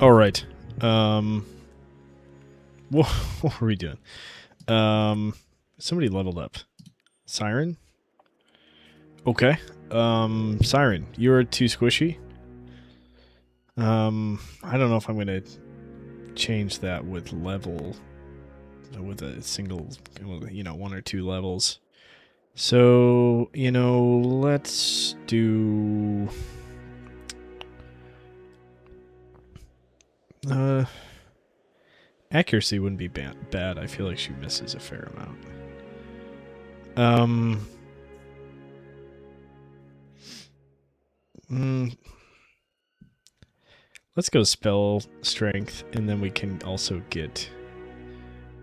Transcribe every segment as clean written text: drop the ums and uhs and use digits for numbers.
All right. Um, what were we doing? Somebody leveled up. Siren? Okay. Siren, you're too squishy. I don't know if I'm gonna change that with level, with a single, one or two levels. So, let's do... Accuracy wouldn't be bad. I feel like she misses a fair amount. Mm, let's go spell strength, and then we can also get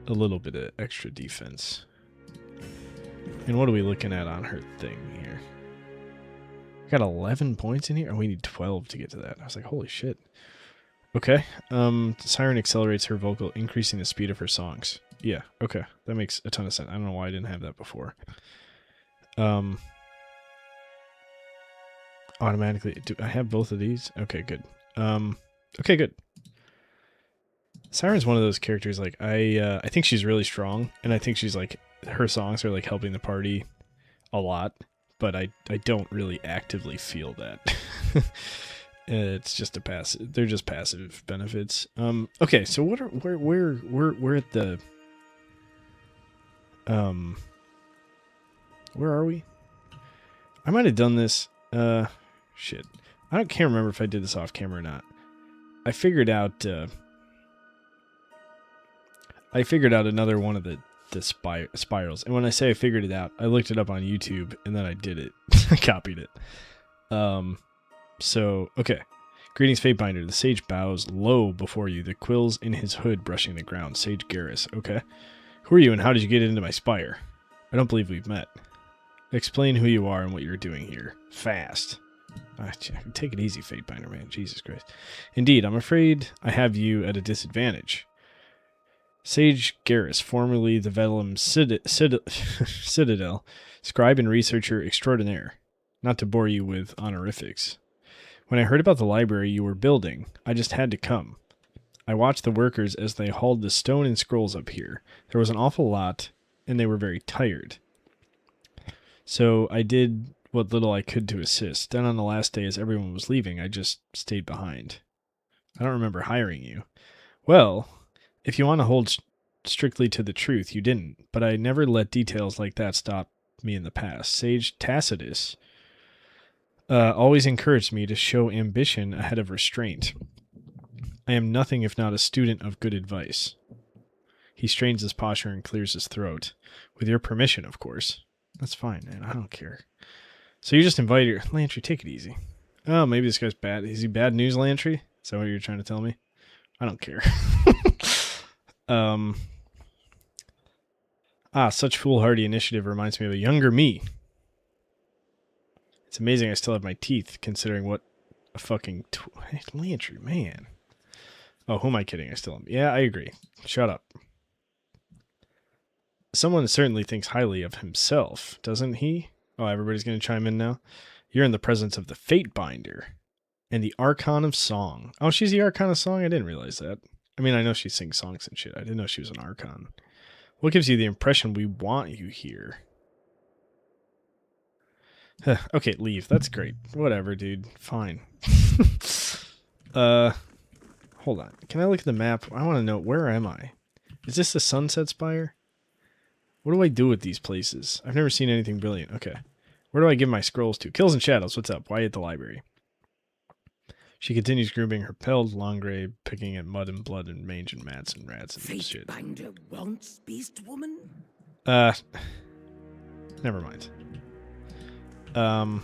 a little bit of extra defense. And what are we looking at on her thing here? We got 11 points in here, and we need 12 to get to that. I was like, holy shit. Okay. Siren accelerates her vocal, increasing the speed of her songs. Yeah, okay. That makes a ton of sense. I don't know why I didn't have that before. Automatically. Do I have both of these? Okay, good. Okay, good. Siren's one of those characters, like, I think she's really strong, and I think she's, like, her songs are, like, helping the party a lot, but I don't really actively feel that. It's just a passive. They're just passive benefits. Okay, so what are we're at the where are we? I might have done this. Shit. Can't remember if I did this off camera or not. I figured out another one of the spirals, and when I say I figured it out, I looked it up on YouTube and then I did it. I copied it. So, okay. Greetings, Fatebinder. The sage bows low before you, the quills in his hood brushing the ground. Sage Garrus. Okay. Who are you and how did you get into my spire? I don't believe we've met. Explain who you are and what you're doing here. Fast. Take it easy, Fatebinder, man. Jesus Christ. Indeed, I'm afraid I have you at a disadvantage. Sage Garrus, formerly the Velum Citadel, scribe and researcher extraordinaire. Not to bore you with honorifics. When I heard about the library you were building, I just had to come. I watched the workers as they hauled the stone and scrolls up here. There was an awful lot, and they were very tired. So I did what little I could to assist. Then on the last day, as everyone was leaving, I just stayed behind. I don't remember hiring you. Well, if you want to hold strictly to the truth, you didn't, but I never let details like that stop me in the past. Sage Tacitus always encouraged me to show ambition ahead of restraint. I am nothing if not a student of good advice. He strains his posture and clears his throat. With your permission, of course. That's fine, man. I don't care. So you just invited her. Lantry, take it easy. Oh, maybe this guy's bad. Is he bad news, Lantry? Is that what you're trying to tell me? I don't care. Such foolhardy initiative reminds me of a younger me. It's amazing I still have my teeth, considering what a fucking... Hey, Lantry, man. Oh, who am I kidding? I still am. Yeah, I agree. Shut up. Someone certainly thinks highly of himself, doesn't he? Oh, everybody's going to chime in now? You're in the presence of the Fatebinder and the Archon of Song. Oh, she's the Archon of Song? I didn't realize that. I mean, I know she sings songs and shit. I didn't know she was an Archon. What gives you the impression we want you here? Okay, leave. That's great. Whatever, dude. Fine. Hold on. Can I look at the map? I want to know, where am I? Is this the Sunset Spire? What do I do with these places? I've never seen anything brilliant. Okay. Where do I give my scrolls to? Kills and Shadows. What's up? Why at the library? She continues grooming her pelled long gray, picking at mud and blood and mange and mats and rats and shit. Fatebinder wants Beast Woman? Never mind. Oh,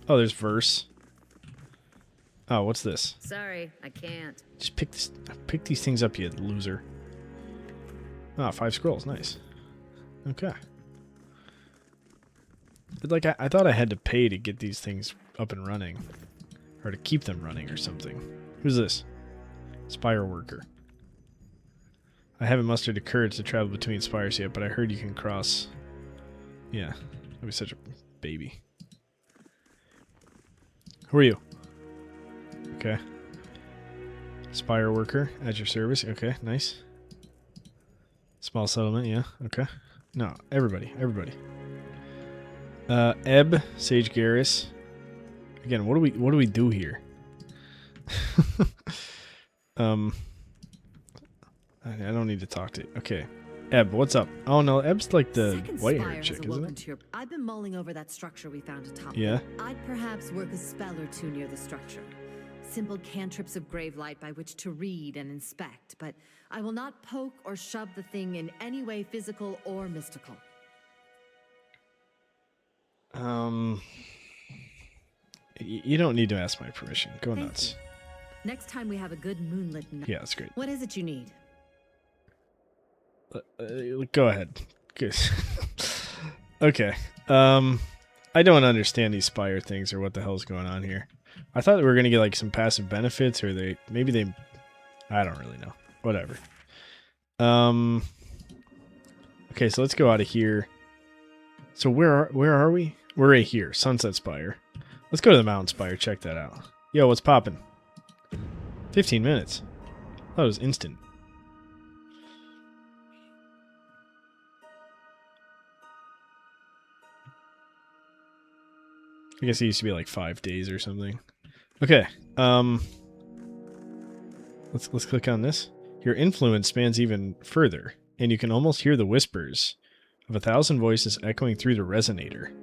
there's verse. Oh, what's this? Sorry, I can't. Just pick these things up, you loser. Ah, 5 scrolls. Nice. Okay. But like, I thought I had to pay to get these things up and running. Or to keep them running or something. Who's this? Spire worker. I haven't mustered the courage to travel between spires yet, but I heard you can cross. Yeah. I'd be such a baby. Who are you? Okay. Spire worker at your service. Okay, nice. Small settlement, yeah, okay. No, everybody. Ebb, Sage Garrus. Again, what do we do here? I don't need to talk to you. Okay. Ebb, what's up? Oh no, Ebb's like the white-haired chick, isn't it? I've been mulling over that structure we found atop. Yeah. I'd perhaps work a spell or two near the structure. Simple cantrips of grave light by which to read and inspect, but I will not poke or shove the thing in any way physical or mystical. You don't need to ask my permission. Go Thank nuts. you. Next time we have a good moonlit night. Yeah, that's great. What is it you need? Go ahead. Good. Okay. I don't understand these Spire things or what the hell's going on here. I thought we were gonna get like some passive benefits, or maybe they. I don't really know. Whatever. Okay, so let's go out of here. So where are we? We're right here, Sunset Spire. Let's go to the Mountain Spire. Check that out. Yo, what's poppin'? 15 minutes. That was instant. I guess it used to be like 5 days or something. Okay. Let's click on this. Your influence spans even further, and you can almost hear the whispers of 1,000 voices echoing through the resonator.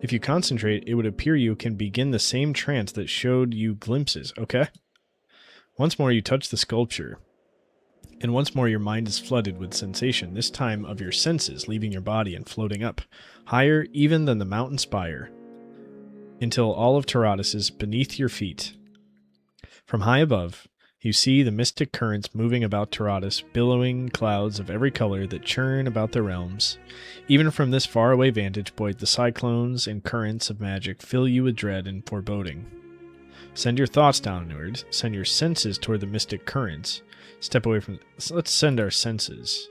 If you concentrate, it would appear you can begin the same trance that showed you glimpses. Okay. Once more, you touch the sculpture, and once more your mind is flooded with sensation, this time of your senses leaving your body and floating up, higher even than the mountain spire, until all of Taratus is beneath your feet. From high above, you see the mystic currents moving about Taratus, billowing clouds of every color that churn about the realms. Even from this faraway vantage point, the cyclones and currents of magic fill you with dread and foreboding. Send your thoughts downward, send your senses toward the mystic currents. Step away from... Let's send our senses.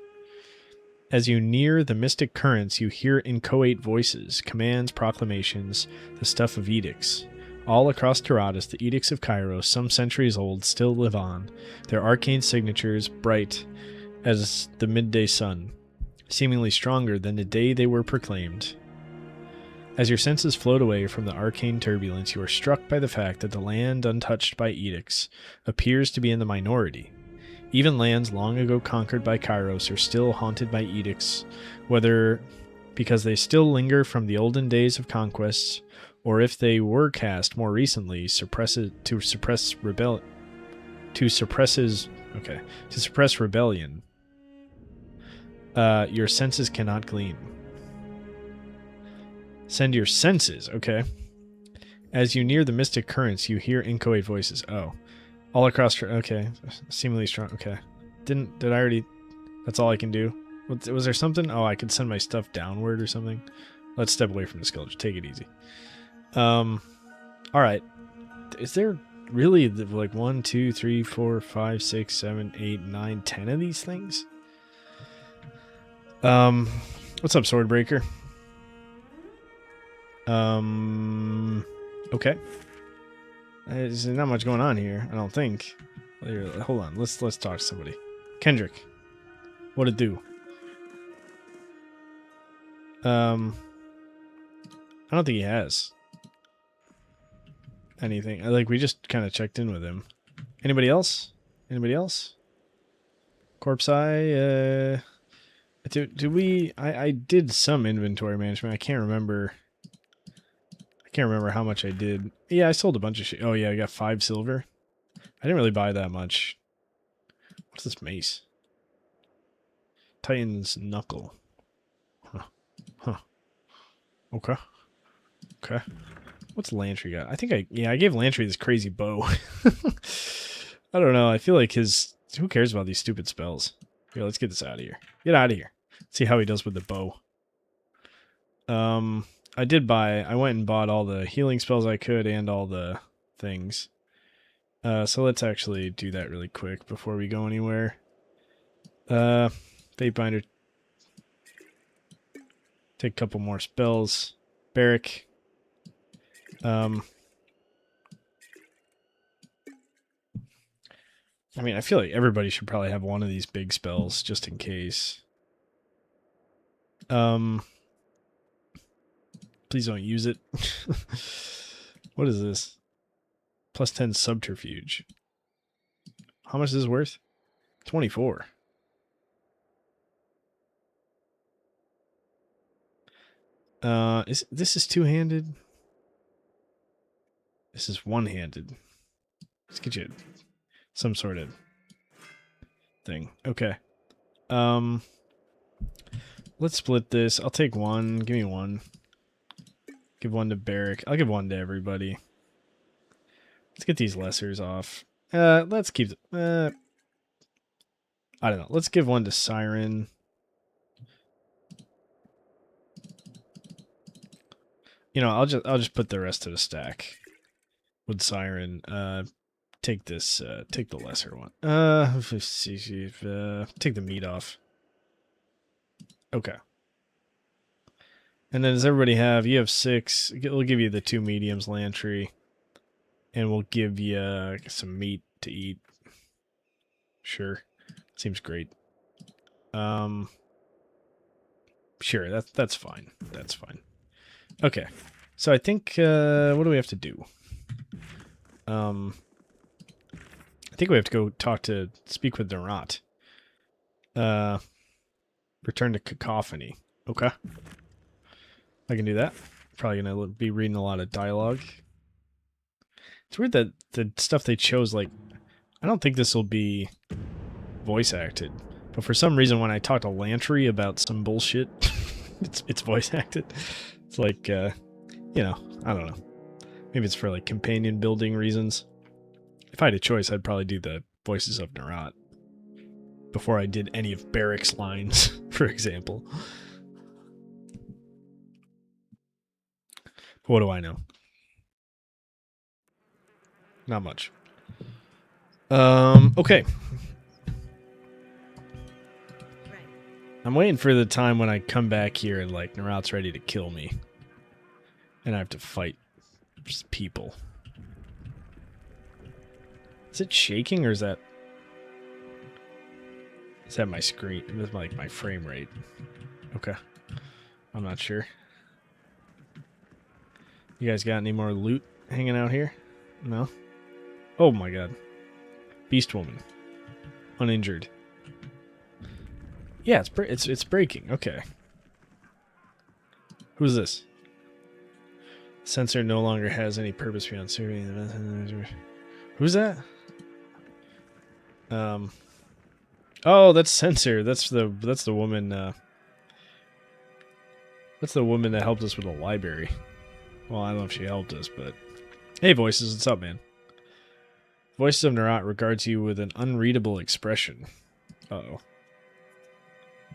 As you near the mystic currents, you hear inchoate voices, commands, proclamations, the stuff of edicts. All across Taratus, the edicts of Kairos, some centuries old, still live on, their arcane signatures bright as the midday sun, seemingly stronger than the day they were proclaimed. As your senses float away from the arcane turbulence, you are struck by the fact that the land untouched by edicts appears to be in the minority. Even lands long ago conquered by Kairos are still haunted by edicts, whether because they still linger from the olden days of conquests, or if they were cast more recently, to suppress rebellion. Your senses cannot glean. Send your senses, okay. As you near the mystic currents, you hear inchoate voices. Oh. All across, okay. Seemingly strong, okay. Did I already, that's all I can do? Was there something? Oh, I could send my stuff downward or something. Let's step away from the sculpture. Take it easy. Alright. Is there really like 1, 2, 3, 4, 5, 6, 7, 8, 9, 10 of these things? What's up, Swordbreaker? Okay. There's not much going on here, I don't think. Here, hold on, let's talk to somebody. Kendrick, what'd it do? I don't think he has anything. Like, we just kind of checked in with him. Anybody else? Anybody else? Corpse Eye, do we... I did some inventory management. I can't remember how much I did. Yeah, I sold a bunch of shit. Oh yeah, I got 5 silver. I didn't really buy that much. What's this mace? Titan's Knuckle. Huh. Okay. Okay. What's Lantry got? I think I gave Lantry this crazy bow. I don't know. I feel like who cares about these stupid spells? Here, let's get this out of here. Get out of here. See how he does with the bow. I went and bought all the healing spells I could and all the things. So let's actually do that really quick before we go anywhere. Fate Binder. Take a couple more spells. Barrack. I mean, I feel like everybody should probably have one of these big spells just in case. Please don't use it. What is this? Plus 10 subterfuge. How much is this worth? 24. This is two-handed? This is one-handed. Let's get you some sort of thing. Okay. Let's split this. I'll take one. Give me one. Give one to Barrick. I'll give one to everybody. Let's get these lessers off. Let's keep I don't know. Let's give one to Siren. You know, I'll just put the rest of the stack with Siren. Take this. Take the lesser one. Take the meat off. Okay. And then does everybody have? You have 6. We'll give you the 2 mediums, Lantry, and we'll give you some meat to eat. Sure, seems great. Sure, that's fine. That's fine. Okay, so I think what do we have to do? I think we have to go speak with Narat. Return to Cacophony. Okay. I can do that. Probably going to be reading a lot of dialogue. It's weird that the stuff they chose, like, I don't think this will be voice acted. But for some reason, when I talk to Lantry about some bullshit, it's voice acted. It's like, you know, I don't know. Maybe it's for, like, companion building reasons. If I had a choice, I'd probably do the voices of Narat before I did any of Barrick's lines, for example. What do I know? Not much. Okay. I'm waiting for the time when I come back here and, like, Narat's ready to kill me. And I have to fight just people. Is it shaking or is that... Is that my screen? Is like my frame rate? Okay. I'm not sure. You guys got any more loot hanging out here? No? Oh my god. Beast Woman. Uninjured. Yeah, it's breaking. Okay. Who's this? Sensor no longer has any purpose beyond serving. Who's that? Oh, that's Sensor. That's the woman. That's the woman that helped us with the library. Well, I don't know if she helped us, but hey, Voices, what's up, man? Voices of Narat regards you with an unreadable expression. Uh-oh.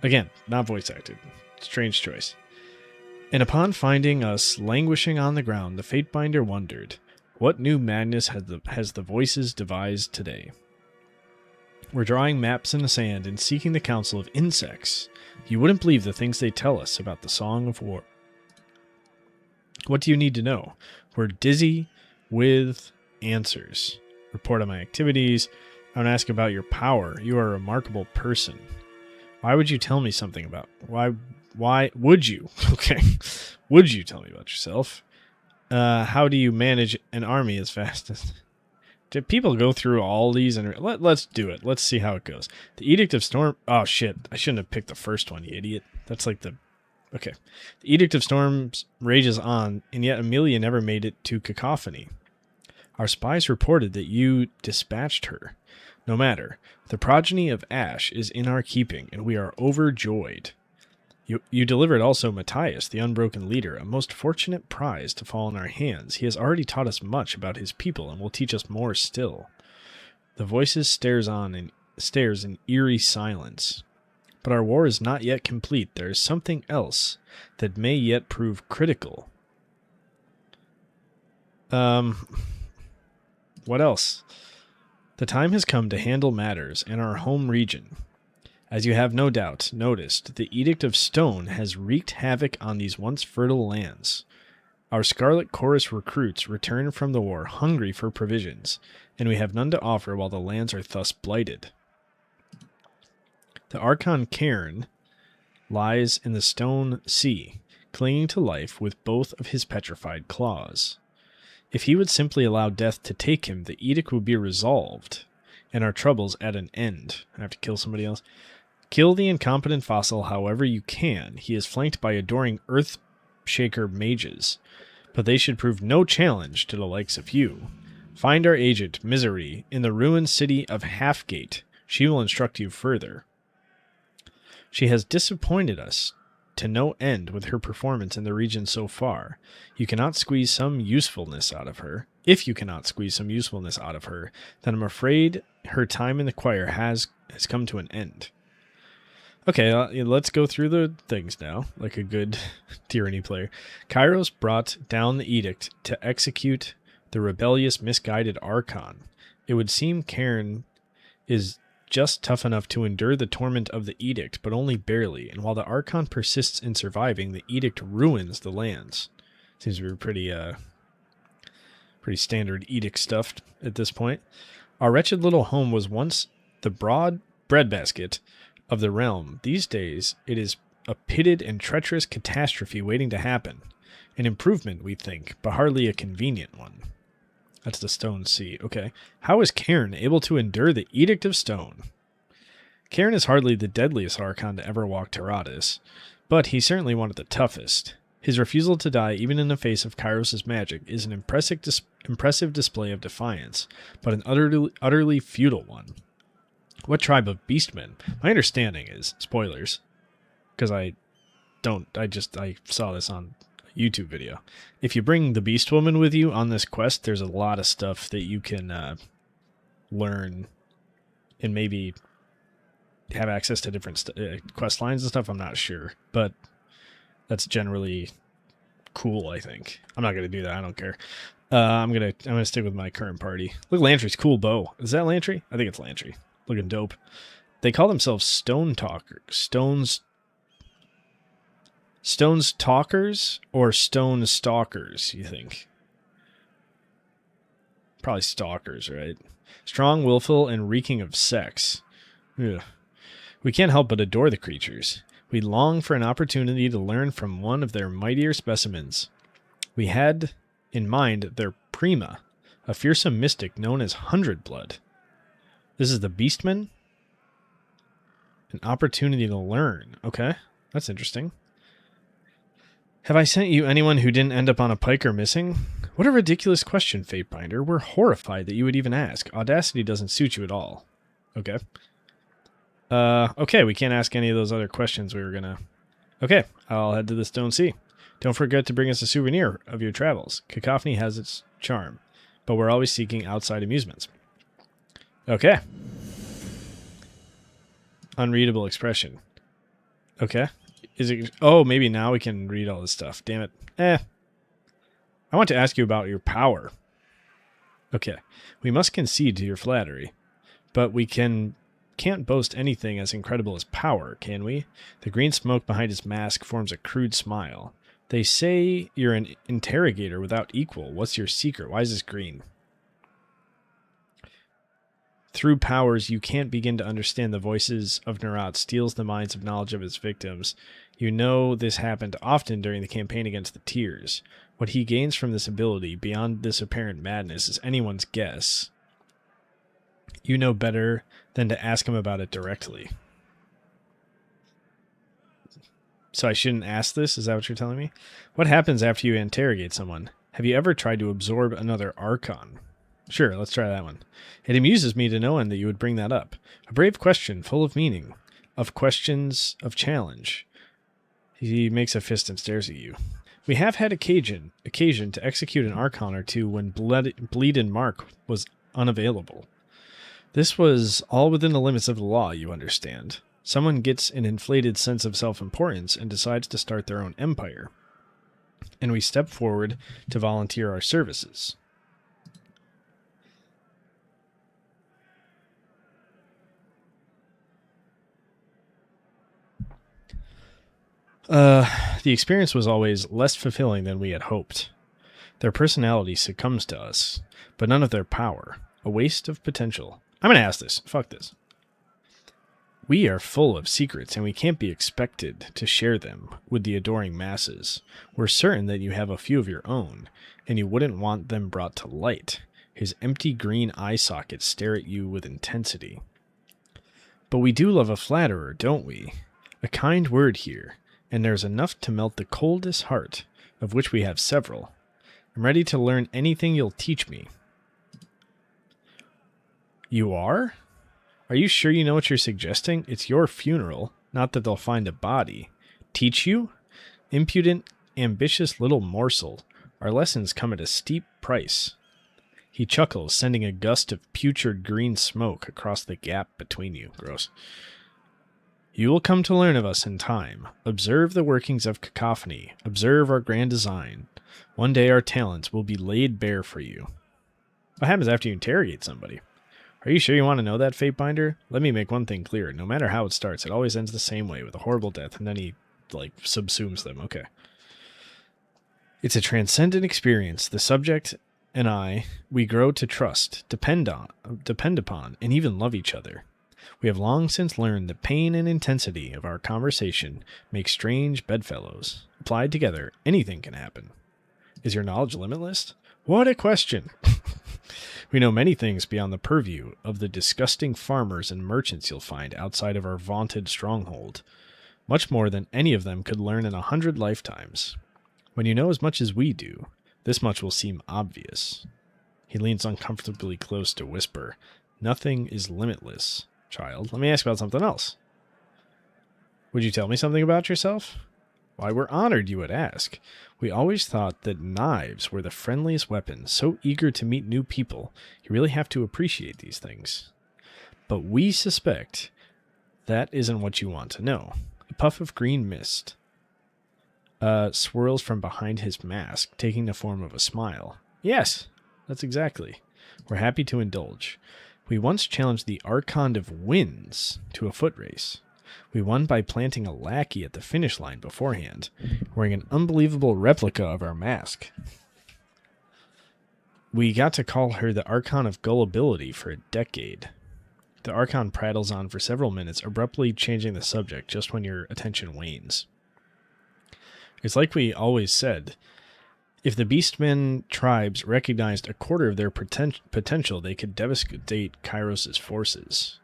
Again, not voice acted. Strange choice. And upon finding us languishing on the ground, the Fatebinder wondered, what new madness has the Voices devised today? We're drawing maps in the sand and seeking the counsel of insects. You wouldn't believe the things they tell us about the Song of War. What do you need to know? We're dizzy with answers. Report on my activities. I want to ask about your power. You are a remarkable person. Why would you tell me something about... Why would you? Okay. Would you tell me about yourself? How do you manage an army as fast as... Did people go through all these? And let's do it. Let's see how it goes. The Edict of Storm... Oh, shit. I shouldn't have picked the first one, you idiot. That's like the... Okay. The Edict of Storms rages on, and yet Amelia never made it to Cacophony. Our spies reported that you dispatched her. No matter. The progeny of Ash is in our keeping, and we are overjoyed. You delivered also Matthias, the unbroken leader, a most fortunate prize to fall in our hands. He has already taught us much about his people, and will teach us more still. The Voices stares in eerie silence. But our war is not yet complete. There is something else that may yet prove critical. What else? The time has come to handle matters in our home region. As you have no doubt noticed, the Edict of Stone has wreaked havoc on these once fertile lands. Our Scarlet Chorus recruits return from the war hungry for provisions, and we have none to offer while the lands are thus blighted. The Archon Cairn lies in the Stone Sea, clinging to life with both of his petrified claws. If he would simply allow death to take him, the edict would be resolved, and our troubles at an end. I have to kill somebody else. Kill the incompetent fossil however you can. He is flanked by adoring Earthshaker mages, but they should prove no challenge to the likes of you. Find our agent, Misery, in the ruined city of Halfgate. She will instruct you further. She has disappointed us to no end with her performance in the region so far. You cannot squeeze some usefulness out of her. If you cannot squeeze some usefulness out of her, then I'm afraid her time in the choir has come to an end. Okay, let's go through the things now, like a good Tyranny player. Kairos brought down the edict to execute the rebellious, misguided Archon. It would seem Cairn is just tough enough to endure the torment of the edict, but only barely, and while the Archon persists in surviving, the edict ruins the lands. Seems to be pretty standard edict stuff at this point. Our wretched little home was once the broad breadbasket of the realm. These days, it is a pitted and treacherous catastrophe waiting to happen. An improvement, we think, but hardly a convenient one. That's the Stone Sea. Okay. How is Cairn able to endure the Edict of Stone? Cairn is hardly the deadliest Archon to ever walk Taradas, but he's certainly one of the toughest. His refusal to die, even in the face of Kairos' magic, is an impressive display of defiance, but an utterly futile one. What tribe of beastmen? My understanding is, spoilers, because I saw this on YouTube video. If you bring the Beast Woman with you on this quest, there's a lot of stuff that you can learn and maybe have access to different quest lines and stuff. I'm not sure, but that's generally cool, I think. I'm not going to do that. I don't care. I'm gonna stick with my current party. Look, Lantry's cool bow. Is that Lantry? I think it's Lantry. Looking dope. They call themselves Stone Talkers or Stone Stalkers, you think? Probably Stalkers, right? Strong, willful, and reeking of sex. Ugh. We can't help but adore the creatures. We long for an opportunity to learn from one of their mightier specimens. We had in mind their Prima, a fearsome mystic known as 100-Blood. This is the Beastman? An opportunity to learn. Okay, that's interesting. Have I sent you anyone who didn't end up on a pike or missing? What a ridiculous question, Fatebinder. We're horrified that you would even ask. Audacity doesn't suit you at all. Okay. Okay, we can't ask any of those other questions we were gonna... Okay, I'll head to the Stone Sea. Don't forget to bring us a souvenir of your travels. Cacophony has its charm, but we're always seeking outside amusements. Okay. Unreadable expression. Okay. Is it... Oh, maybe now we can read all this stuff. Damn it. I want to ask you about your power. Okay. We must concede to your flattery, but we can't boast anything as incredible as power, can we? The green smoke behind his mask forms a crude smile. They say you're an interrogator without equal. What's your secret? Why is this green? Through powers, you can't begin to understand the voices of Nerat steals the minds of knowledge of its victims. You know this happened often during the campaign against the Tears. What he gains from this ability, beyond this apparent madness, is anyone's guess. You know better than to ask him about it directly. So I shouldn't ask this? Is that what you're telling me? What happens after you interrogate someone? Have you ever tried to absorb another Archon? Sure, let's try that one. It amuses me to no end that you would bring that up. A brave question, full of meaning, of questions of challenge. He makes a fist and stares at you. We have had occasion to execute an Archon or two when Bleed and Mark was unavailable. This was all within the limits of the law, you understand. Someone gets an inflated sense of self-importance and decides to start their own empire. And we step forward to volunteer our services. The experience was always less fulfilling than we had hoped. Their personality succumbs to us, but none of their power. A waste of potential. I'm going to ask this. Fuck this. We are full of secrets, and we can't be expected to share them with the adoring masses. We're certain that you have a few of your own, and you wouldn't want them brought to light. His empty green eye sockets stare at you with intensity. But we do love a flatterer, don't we? A kind word here, and there's enough to melt the coldest heart, of which we have several. I'm ready to learn anything you'll teach me. You are? Are you sure you know what you're suggesting? It's your funeral, not that they'll find a body. Teach you? Impudent, ambitious little morsel. Our lessons come at a steep price. He chuckles, sending a gust of putrid green smoke across the gap between you. Gross. You will come to learn of us in time. Observe the workings of cacophony. Observe our grand design. One day our talents will be laid bare for you. What happens after you interrogate somebody? Are you sure you want to know that, Fatebinder? Let me make one thing clear. No matter how it starts, it always ends the same way, with a horrible death, and then he, subsumes them. Okay. It's a transcendent experience. The subject and I, we grow to trust, depend upon, and even love each other. We have long since learned the pain and intensity of our conversation make strange bedfellows. Applied together, anything can happen. Is your knowledge limitless? What a question! We know many things beyond the purview of the disgusting farmers and merchants you'll find outside of our vaunted stronghold. Much more than any of them could learn in 100 lifetimes. When you know as much as we do, this much will seem obvious. He leans uncomfortably close to whisper, Nothing is limitless, child. Let me ask about something else. Would you tell me something about yourself? Why, we're honored you would ask. We always thought that knives were the friendliest weapons, so eager to meet new people, you really have to appreciate these things. But we suspect that isn't what you want to know. A puff of green mist swirls from behind his mask, taking the form of a smile. Yes, that's exactly. We're happy to indulge. We once challenged the Archon of Winds to a foot race. We won by planting a lackey at the finish line beforehand, wearing an unbelievable replica of our mask. We got to call her the Archon of Gullibility for a decade. The Archon prattles on for several minutes, abruptly changing the subject just when your attention wanes. It's like we always said, if the Beastmen tribes recognized a quarter of their potential, they could devastate Kairos' forces.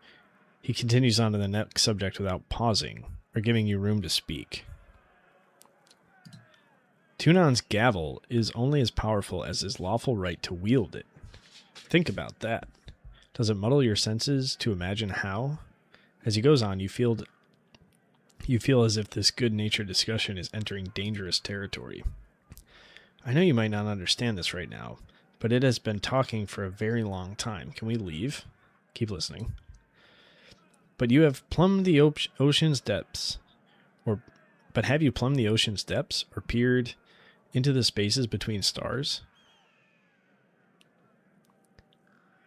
He continues on to the next subject without pausing, or giving you room to speak. Tunon's gavel is only as powerful as his lawful right to wield it. Think about that. Does it muddle your senses to imagine how? As he goes on, you feel as if this good-natured discussion is entering dangerous territory. I know you might not understand this right now, but it has been talking for a very long time. Can we leave? Keep listening. But you have plumbed the ocean's depths, but have you plumbed the ocean's depths, or peered into the spaces between stars?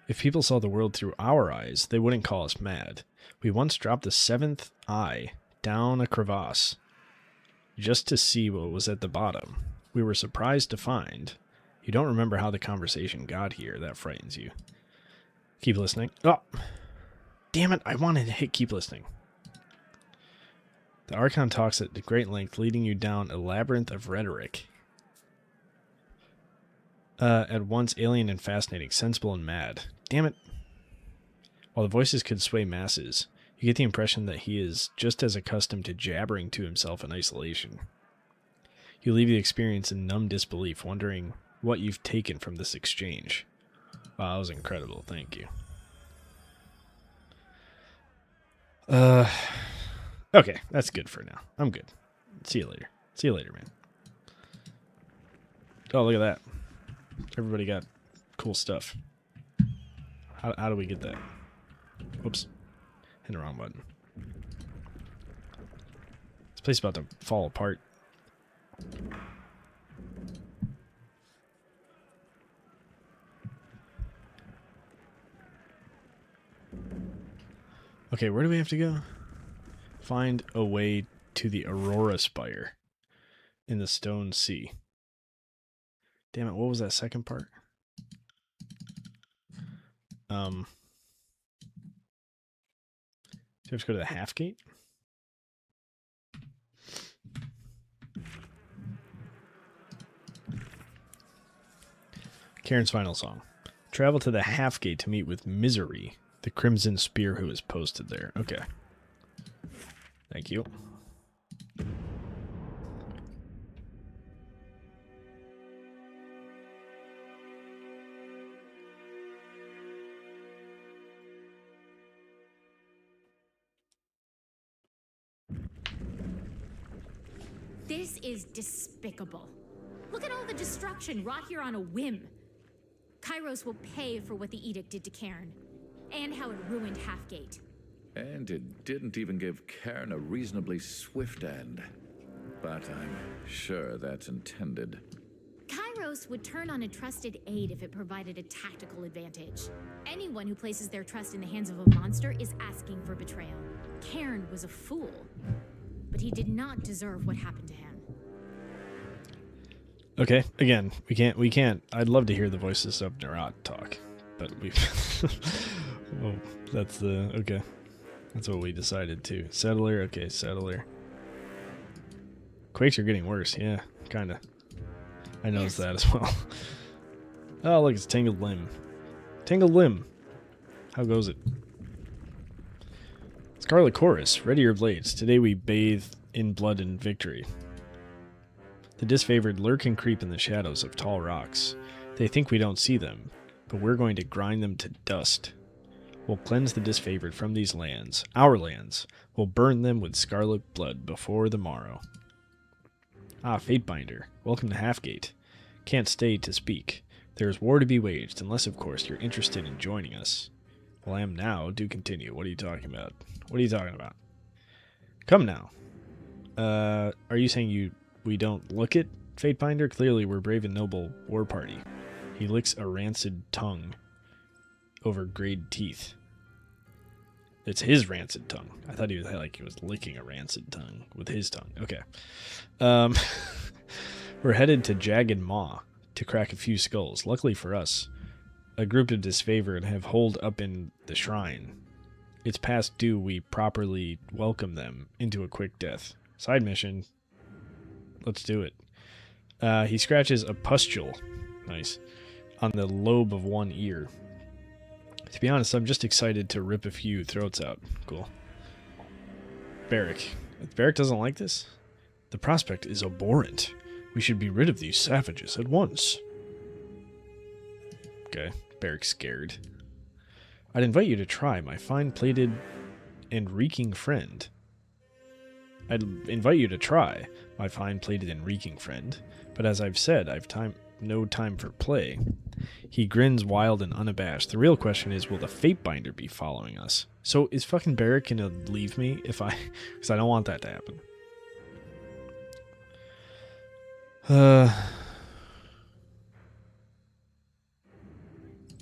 If people saw the world through our eyes, they wouldn't call us mad. We once dropped the seventh eye down a crevasse just to see what was at the bottom. We were surprised to find. You don't remember how the conversation got here. That frightens you. Keep listening. Oh! Damn it, I wanted to hit keep listening. The Archon talks at great length, leading you down a labyrinth of rhetoric. At once alien and fascinating, sensible and mad. Damn it. While the voices could sway masses, you get the impression that he is just as accustomed to jabbering to himself in isolation. You leave the experience in numb disbelief, wondering what you've taken from this exchange. Wow, that was incredible. Thank you. Okay, that's good for now. I'm good. See you later. See you later, man. Oh, look at that. Everybody got cool stuff. How do we get that? Whoops. Hit the wrong button. This place is about to fall apart. Okay, where do we have to go? Find a way to the Aurora Spire in the Stone Sea. Damn it, what was that second part? Do you have to go to the half gate? Karen's final song. Travel to the half gate to meet with Misery, the Crimson Spear who is posted there. Okay. Thank you. This is despicable. Look at all the destruction wrought here on a whim. Kairos will pay for what the edict did to Cairn, and how it ruined Halfgate. And it didn't even give Cairn a reasonably swift end. But I'm sure that's intended. Kairos would turn on a trusted aid if it provided a tactical advantage. Anyone who places their trust in the hands of a monster is asking for betrayal. Cairn was a fool, but he did not deserve what happened to him. Okay, again, we can't. I'd love to hear the voices of Nerat talk, but we've. Oh, that's the. Okay. That's what we decided too. Settler, okay, Settler. Quakes are getting worse, yeah, kinda. I noticed that as well. Oh, look, it's Tangled Limb. Tangled Limb. How goes it? Scarlet Chorus, ready your blades. Today we bathe in blood and victory. The disfavored lurk and creep in the shadows of tall rocks. They think we don't see them, but we're going to grind them to dust. We'll cleanse the disfavored from these lands, our lands. We'll burn them with scarlet blood before the morrow. Ah, Fatebinder, welcome to Halfgate. Can't stay to speak. There is war to be waged, unless, of course, you're interested in joining us. Well, I am now. Do continue. What are you talking about? What are you talking about? Come now. Are you saying we don't look at Fatebinder? Clearly, we're brave and noble war party. He licks a rancid tongue over grayed teeth. It's his rancid tongue. I thought he was licking a rancid tongue with his tongue. Okay. We're headed to Jagged Maw to crack a few skulls. Luckily for us, a group of disfavored have holed up in the shrine. It's past due we properly welcome them into a quick death. Side mission. Let's do it. He scratches a pustule. Nice. On the lobe of one ear. To be honest, I'm just excited to rip a few throats out. Cool. Barrick. Barrick doesn't like this? The prospect is abhorrent. We should be rid of these savages at once. Okay. Barrick's scared. I'd invite you to try my fine-plated and reeking friend. I'd invite you to try my fine-plated and reeking friend, but as I've said, I've no time for play. He grins wild and unabashed. The real question is, will the Fatebinder be following us? So is fucking Barrick gonna leave me because I don't want that to happen.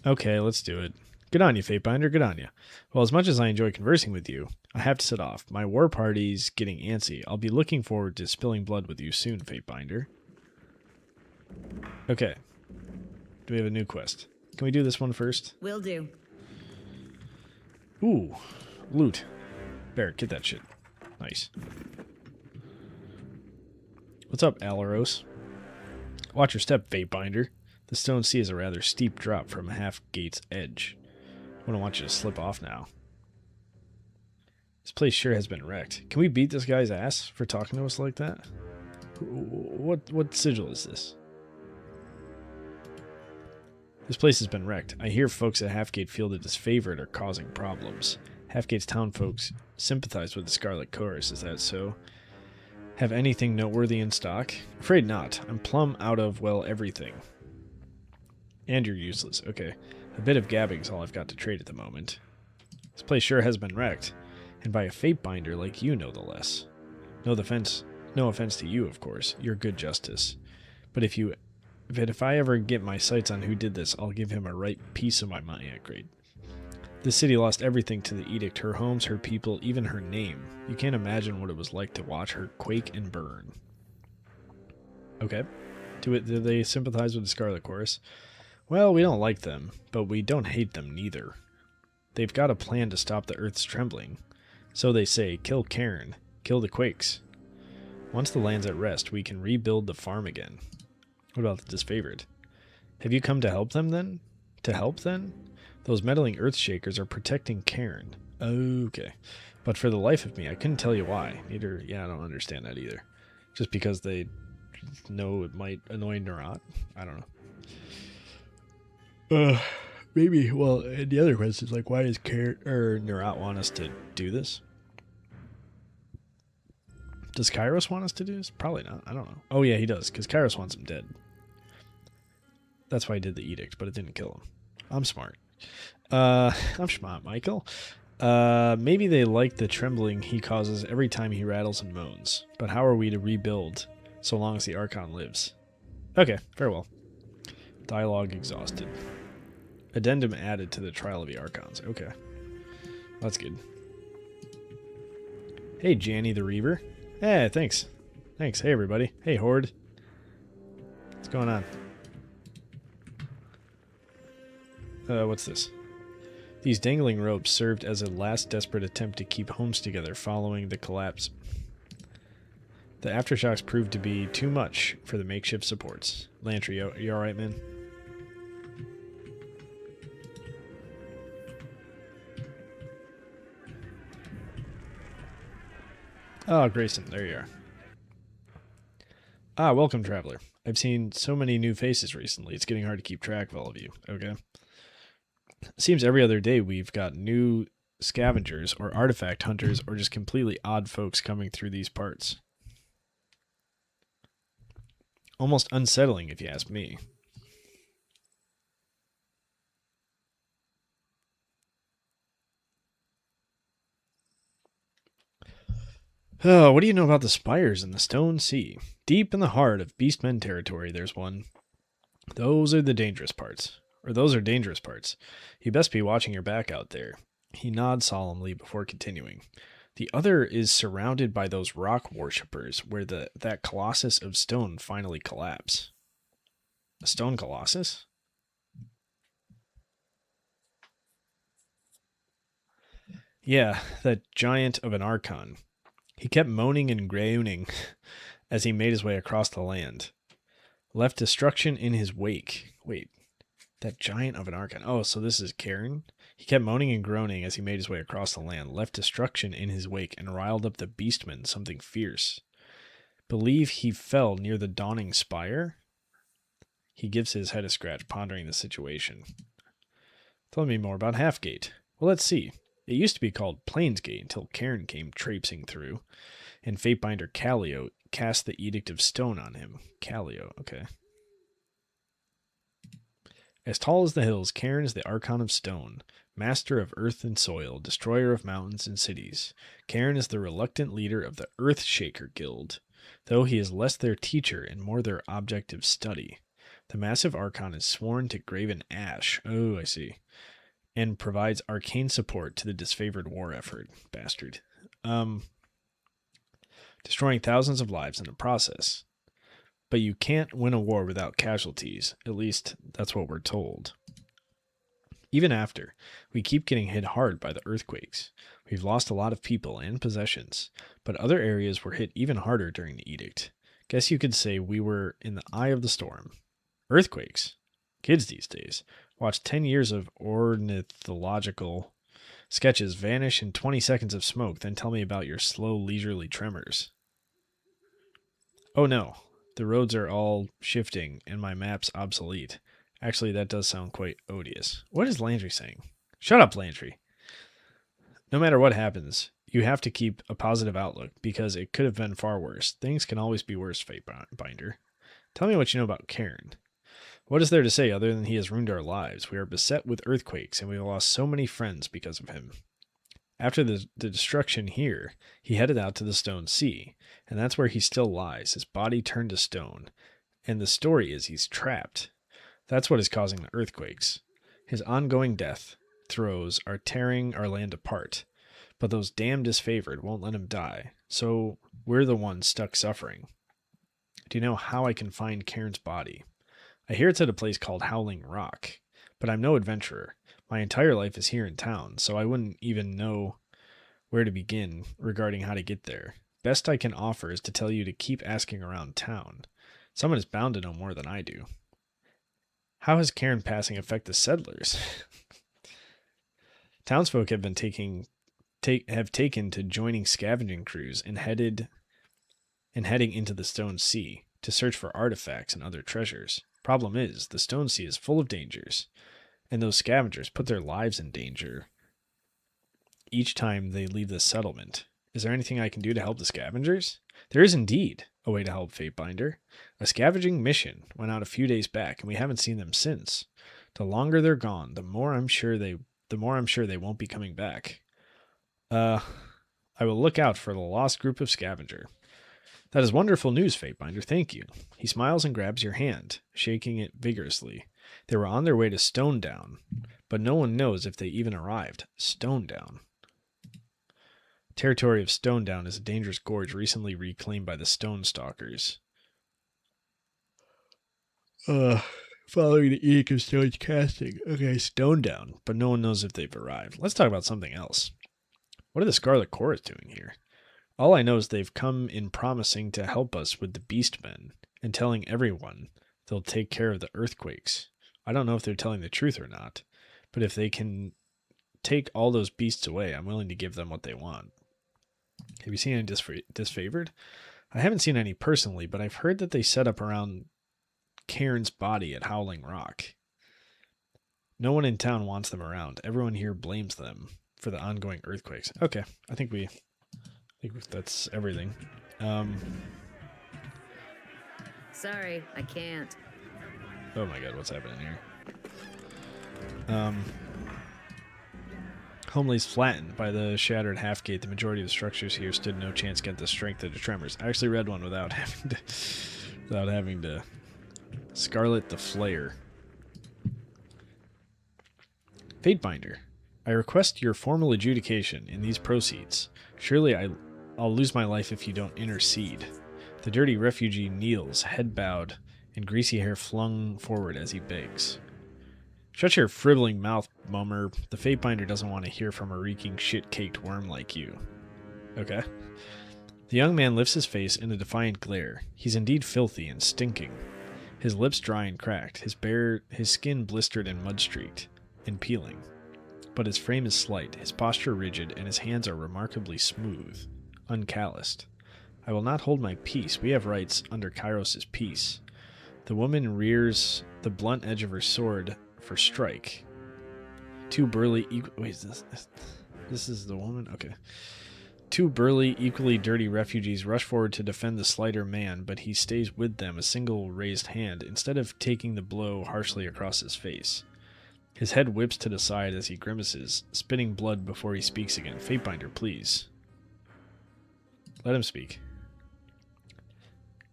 Okay, let's do it. Good on you, Fatebinder, good on you. Well, as much as I enjoy conversing with you, I have to set off. My war party's getting antsy. I'll be looking forward to spilling blood with you soon, Fatebinder. Okay. Do we have a new quest? Can we do this one first? Will do. Ooh. Loot. Barrett, get that shit. Nice. What's up, Alaros? Watch your step, Fatebinder. The stone sea is a rather steep drop from Halfgate's edge. I wouldn't want you to slip off now. This place sure has been wrecked. Can we beat this guy's ass for talking to us like that? What sigil is this? This place has been wrecked. I hear folks at Halfgate feel the disfavored are causing problems. Halfgate's town folks sympathize with the Scarlet Chorus, is that so? Have anything noteworthy in stock? Afraid not. I'm plumb out of, well, everything. And you're useless. Okay. A bit of gabbing's all I've got to trade at the moment. This place sure has been wrecked. And by a Fatebinder like you, no the less. No offense to you, of course. You're good justice. But if I ever get my sights on who did this, I'll give him a right piece of my mind. Yeah, great. This city lost everything to the edict. Her homes, her people, even her name. You can't imagine what it was like to watch her quake and burn. Okay. Do they sympathize with the Scarlet Chorus? Well, we don't like them, but we don't hate them neither. They've got a plan to stop the Earth's trembling. So they say, kill Cairn, kill the Quakes. Once the land's at rest, we can rebuild the farm again. What about the disfavored? Have you come to help them then? To help then? Those meddling Earthshakers are protecting Cairn. Okay. But for the life of me, I couldn't tell you why. I don't understand that either. Just because they know it might annoy Nerat? I don't know. Maybe, well, and the other question is, like, why does Nerat want us to do this? Does Kairos want us to do this? Probably not. I don't know. Oh, yeah, he does, because Kairos wants him dead. That's why I did the edict, but it didn't kill him. I'm smart. I'm smart, Michael. Maybe they like the trembling he causes every time he rattles and moans. But how are we to rebuild so long as the Archon lives? Okay, very well. Dialogue exhausted. Addendum added to the Trial of the Archons. Okay. That's good. Hey, Janny the Reaver. Hey, thanks. Thanks. Hey, everybody. Hey, Horde. What's going on? What's this? These dangling ropes served as a last desperate attempt to keep homes together following the collapse. The aftershocks proved to be too much for the makeshift supports. Lantry, you alright, man? Oh, Grayson, there you are. Ah, welcome, traveler. I've seen so many new faces recently, it's getting hard to keep track of all of you. Okay. Seems every other day we've got new scavengers or artifact hunters or just completely odd folks coming through these parts. Almost unsettling, if you ask me. Oh, what do you know about the spires in the Stone Sea? Deep in the heart of Beastmen territory, there's one. Those are the dangerous parts. Or those are dangerous parts. You best be watching your back out there. He nods solemnly before continuing. The other is surrounded by those rock worshippers where that colossus of stone finally collapse. A stone colossus? Yeah, that giant of an Archon. He kept moaning and groaning as he made his way across the land. Left destruction in his wake. Wait, that giant of an Archon. Oh, so this is Cairn? He kept moaning and groaning as he made his way across the land, left destruction in his wake, and riled up the beastmen something fierce. Believe he fell near the dawning spire? He gives his head a scratch, pondering the situation. Tell me more about Halfgate. Well, let's see. It used to be called Plainsgate until Cairn came traipsing through, and Fatebinder Callio cast the Edict of Stone on him. Callio, okay. As tall as the hills, Cairn is the Archon of Stone, master of earth and soil, destroyer of mountains and cities. Cairn is the reluctant leader of the Earthshaker Guild, though he is less their teacher and more their object of study. The massive Archon is sworn to graven ash. Oh, I see. And provides arcane support to the disfavored war effort. Bastard. Destroying thousands of lives in the process. But you can't win a war without casualties. At least, that's what we're told. Even after, we keep getting hit hard by the earthquakes. We've lost a lot of people and possessions, but other areas were hit even harder during the edict. Guess you could say we were in the eye of the storm. Earthquakes? Kids these days watch 10 years of ornithological sketches vanish in 20 seconds of smoke, then tell me about your slow, leisurely tremors. Oh no, the roads are all shifting and my map's obsolete. Actually, that does sound quite odious. What is Landry saying? Shut up, Landry. No matter what happens, you have to keep a positive outlook because it could have been far worse. Things can always be worse, Fatebinder. Tell me what you know about Cairn. What is there to say other than he has ruined our lives? We are beset with earthquakes, and we have lost so many friends because of him. After the destruction here, he headed out to the Stone Sea, and that's where he still lies, his body turned to stone. And the story is he's trapped. That's what is causing the earthquakes. His ongoing death throes are tearing our land apart, but those damn disfavored won't let him die, so we're the ones stuck suffering. Do you know how I can find Cairn's body? I hear it's at a place called Howling Rock, but I'm no adventurer. My entire life is here in town, so I wouldn't even know where to begin regarding how to get there. Best I can offer is to tell you to keep asking around town. Someone is bound to know more than I do. How has Cairn passing affect the settlers? Townsfolk have been taken to joining scavenging crews and heading into the Stone Sea to search for artifacts and other treasures. Problem is, the Stone Sea is full of dangers, and those scavengers put their lives in danger each time they leave the settlement. Is there anything I can do to help the scavengers? There is indeed a way to help Fatebinder. A scavenging mission went out a few days back, and we haven't seen them since. The longer they're gone, the more I'm sure they won't be coming back. I will look out for the lost group of scavenger. That is wonderful news, Fatebinder. Thank you. He smiles and grabs your hand, shaking it vigorously. They were on their way to Stone Down, but no one knows if they even arrived. Stone Down. Territory of Stone Down is a dangerous gorge recently reclaimed by the Stone Stalkers. Following the edict of Stone's casting. Okay, Stone Down, but no one knows if they've arrived. Let's talk about something else. What are the Scarlet Chorus doing here? All I know is they've come in promising to help us with the Beastmen and telling everyone they'll take care of the earthquakes. I don't know if they're telling the truth or not, but if they can take all those beasts away, I'm willing to give them what they want. Have you seen any disfavored? I haven't seen any personally, but I've heard that they set up around Cairn's body at Howling Rock. No one in town wants them around. Everyone here blames them for the ongoing earthquakes. Okay, I think that's everything. Sorry, I can't. Oh my god, what's happening here? Home lays flattened by the shattered half gate. The majority of the structures here stood no chance against the strength of the tremors. I actually read one without having to. Scarlet the Flayer. Fatebinder, I request your formal adjudication in these proceeds. Surely I'll lose my life if you don't intercede. The dirty refugee kneels, head bowed, and greasy hair flung forward as he begs. Shut your fribbling mouth, mummer. The Fatebinder doesn't want to hear from a reeking shit-caked worm like you. Okay. The young man lifts his face in a defiant glare. He's indeed filthy and stinking. His lips dry and cracked, his skin blistered and mud-streaked, and peeling. But his frame is slight, his posture rigid, and his hands are remarkably smooth, uncalloused. I will not hold my peace. We have rights under Kairos' peace. The woman rears the blunt edge of her sword for strike. Two burly... This is the woman? Okay. Two burly, equally dirty refugees rush forward to defend the slighter man, but he stays with them, a single raised hand, instead of taking the blow harshly across his face. His head whips to the side as he grimaces, spitting blood before he speaks again. Fatebinder, please. Let him speak.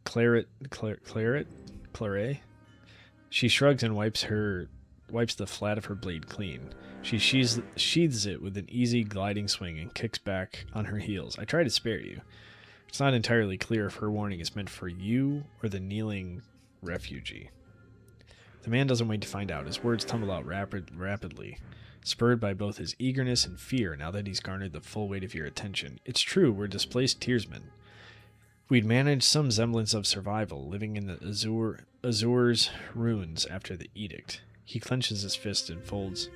Claret? She shrugs and wipes the flat of her blade clean. She sheathes it with an easy, gliding swing and kicks back on her heels. I try to spare you. It's not entirely clear if her warning is meant for you or the kneeling refugee. The man doesn't wait to find out. His words tumble out rapidly, spurred by both his eagerness and fear now that he's garnered the full weight of your attention. It's true, we're displaced tearsmen. We'd managed some semblance of survival, living in the Azur's ruins after the edict. He clenches his fist and folds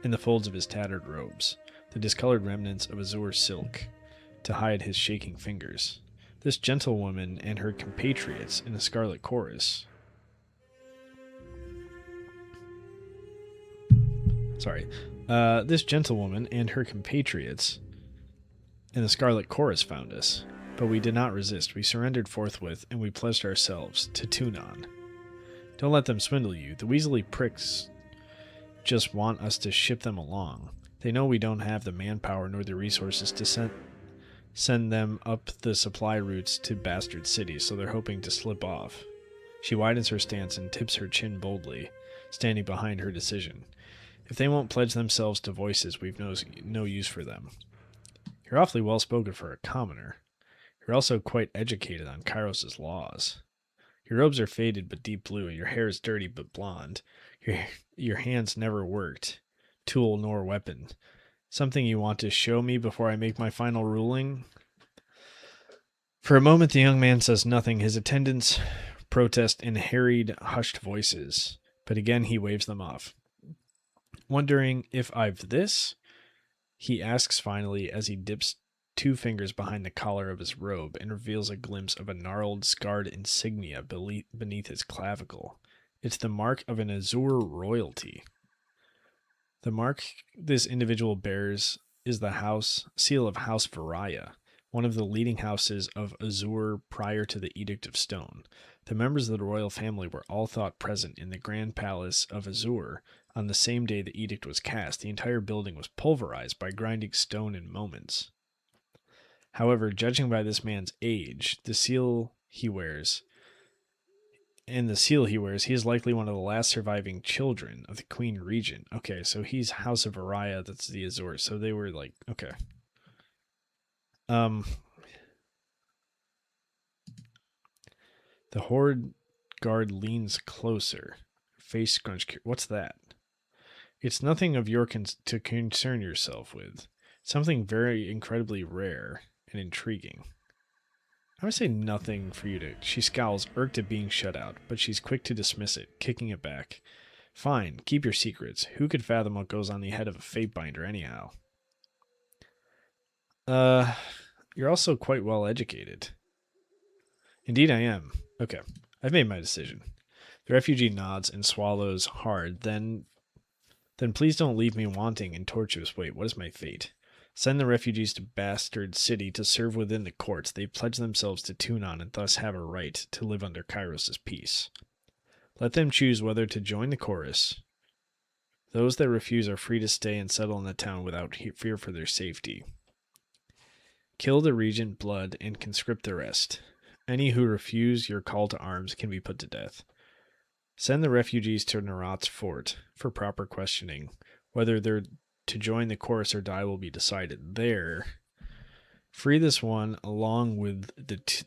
in the folds of his tattered robes, the discolored remnants of azure silk, to hide his shaking fingers. This gentlewoman and her compatriots in the Scarlet Chorus. This gentlewoman and her compatriots in the Scarlet Chorus found us, but we did not resist. We surrendered forthwith, and we pledged ourselves to Tunon. Don't let them swindle you. The weaselly pricks just want us to ship them along. They know we don't have the manpower nor the resources to send them up the supply routes to bastard cities, so they're hoping to slip off. She widens her stance and tips her chin boldly, standing behind her decision. If they won't pledge themselves to voices, we've no use for them. You're awfully well spoken for a commoner. You're also quite educated on Kairos' laws. Your robes are faded but deep blue, and your hair is dirty but blonde. Your hands never worked, tool nor weapon. Something you want to show me before I make my final ruling? For a moment, the young man says nothing. His attendants protest in harried, hushed voices, but again he waves them off. Wondering if I've this? He asks finally as he dips 2 fingers behind the collar of his robe and reveals a glimpse of a gnarled, scarred insignia beneath his clavicle. It's the mark of an Azure royalty. The mark this individual bears is the seal of House Varaya, one of the leading houses of Azure prior to the Edict of Stone. The members of the royal family were all thought present in the Grand Palace of Azure on the same day the edict was cast. The entire building was pulverized by grinding stone in moments. However, judging by this man's age, he is likely one of the last surviving children of the Queen Regent. Okay, so he's House of Araya, that's the Azure. So they were like, okay. The Horde guard leans closer. Face scrunch. What's that? It's nothing of your to concern yourself with. Something very incredibly rare and intriguing. I would say nothing for you to... She scowls, irked at being shut out, but she's quick to dismiss it, kicking it back. Fine, keep your secrets. Who could fathom what goes on the head of a Fatebinder anyhow? You're also quite well educated. Indeed I am. Okay, I've made my decision. The refugee nods and swallows hard, then please don't leave me wanting and tortuous. Wait, what is my fate? Send the refugees to Bastard City to serve within the courts. They pledge themselves to Tunon and thus have a right to live under Kairos' peace. Let them choose whether to join the chorus. Those that refuse are free to stay and settle in the town without fear for their safety. Kill the regent blood and conscript the rest. Any who refuse your call to arms can be put to death. Send the refugees to Narat's fort for proper questioning. Whether they're to join the chorus or die will be decided there. Free this one along with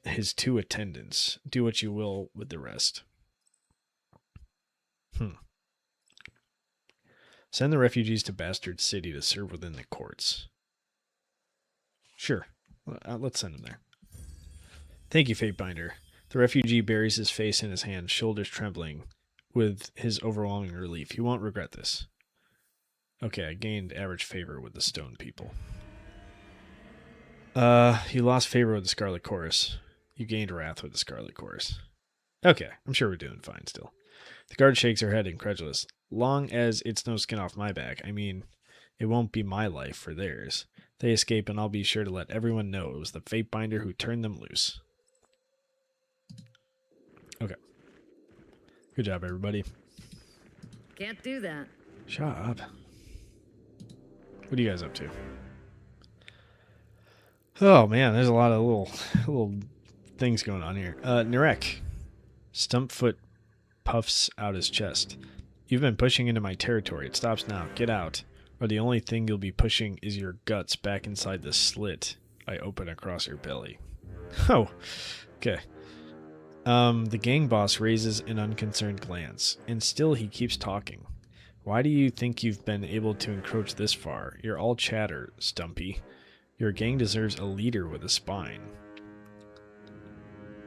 his 2 attendants. Do what you will with the rest. Send the refugees to Bastard City to serve within the courts. Sure. Let's send them there. Thank you, Fatebinder. The refugee buries his face in his hands, shoulders trembling with his overwhelming relief. You won't regret this. Okay, I gained average favor with the stone people. You lost favor with the Scarlet Chorus. You gained wrath with the Scarlet Chorus. Okay, I'm sure we're doing fine still. The guard shakes her head, incredulous. Long as it's no skin off my back. I mean, it won't be my life for theirs. They escape, and I'll be sure to let everyone know it was the Fatebinder who turned them loose. Okay. Good job, everybody. Can't do that. Shut up. What are you guys up to? Oh man, there's a lot of little things going on here. Narek. Stumpfoot puffs out his chest. You've been pushing into my territory. It stops now. Get out. Or the only thing you'll be pushing is your guts back inside the slit I open across your belly. Oh, okay. The gang boss raises an unconcerned glance, and still he keeps talking. Why do you think you've been able to encroach this far? You're all chatter, Stumpy. Your gang deserves a leader with a spine.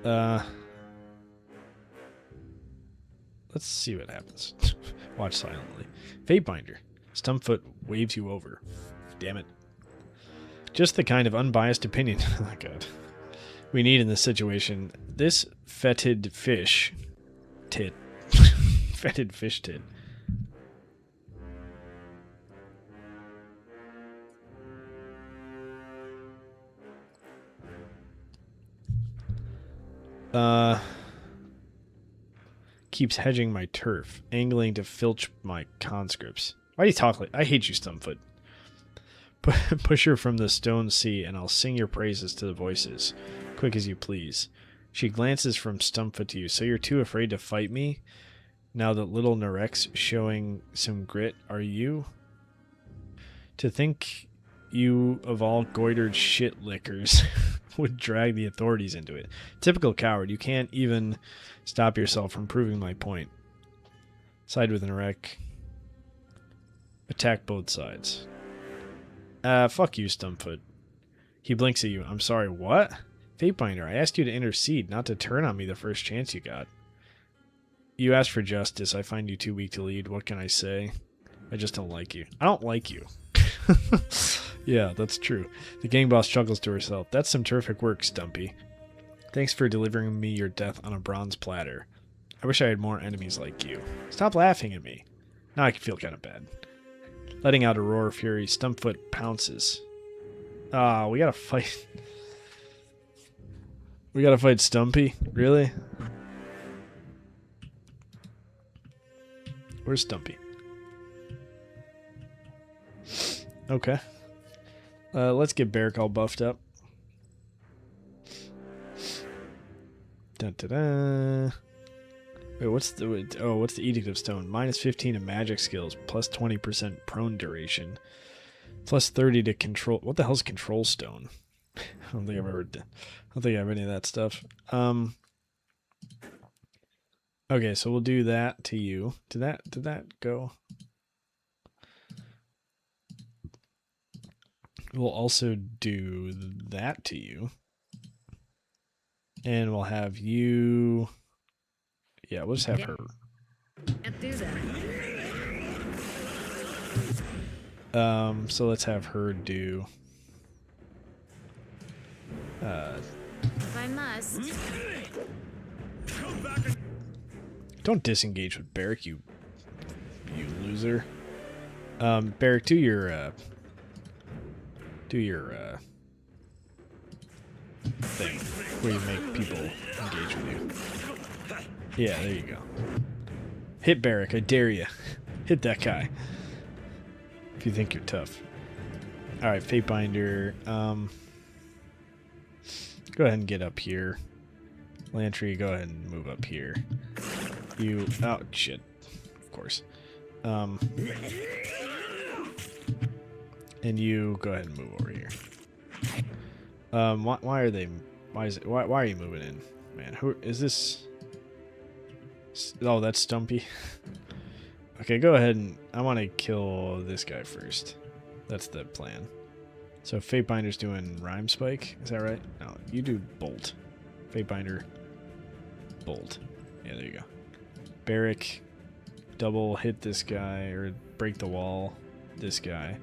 Let's see what happens. Watch silently. Fatebinder. Stumpfoot waves you over. Damn it. Just the kind of unbiased opinion oh God, we need in this situation. This fetid fish tit. Fetid fish tit. Keeps hedging my turf, angling to filch my conscripts. Why do you talk like... I hate you, Stumpfoot. Push her from the stone sea, and I'll sing your praises to the voices, quick as you please. She glances from Stumpfoot to you. So you're too afraid to fight me? Now that little Narek's showing some grit, are you? To think you of all goitered shit lickers would drag the authorities into it. Typical coward. You can't even stop yourself from proving my point. Side with an wreck. Attack both sides. Fuck you, Stumpfoot. He blinks at you. I'm sorry, what? Fatebinder, I asked you to intercede, not to turn on me the first chance you got. You asked for justice. I find you too weak to lead. What can I say? I just don't like you. I don't like you. Yeah, that's true. The gang boss chuckles to herself. That's some terrific work, Stumpy. Thanks for delivering me your death on a bronze platter. I wish I had more enemies like you. Stop laughing at me. Now I can feel kind of bad. Letting out a roar of fury, Stumpfoot pounces. Ah, we gotta fight. We gotta fight Stumpy? Really? Where's Stumpy? Okay. Let's get Barrick all buffed up. Dun, dun, dun. Wait, what's the Edict of Stone? Minus 15 to magic skills, plus 20% prone duration, plus 30 to control. What the hell's control stone? I don't think I have any of that stuff. Okay, so we'll do that to you. Did that go? We'll also do that to you. And we'll have you... Yeah, we'll just have her. Can't do that. So let's have her do... If I must. Don't disengage with Barrick, you loser. Barrick, do your thing where you make people engage with you. Yeah, there you go. Hit Barrick, I dare you. Hit that guy. If you think you're tough. Alright, Fatebinder. Go ahead and get up here. Lantry, go ahead and move up here. You... Oh, shit. Of course. And you go ahead and move over here. Why are they... Why are you moving in? Man, who... Is this... Oh, that's Stumpy. Okay, go ahead and... I want to kill this guy first. That's the plan. So Fatebinder's doing Rhyme Spike. Is that right? No, you do Bolt. Fatebinder... Bolt. Yeah, there you go. Barrick, double hit this guy, or break the wall, this guy.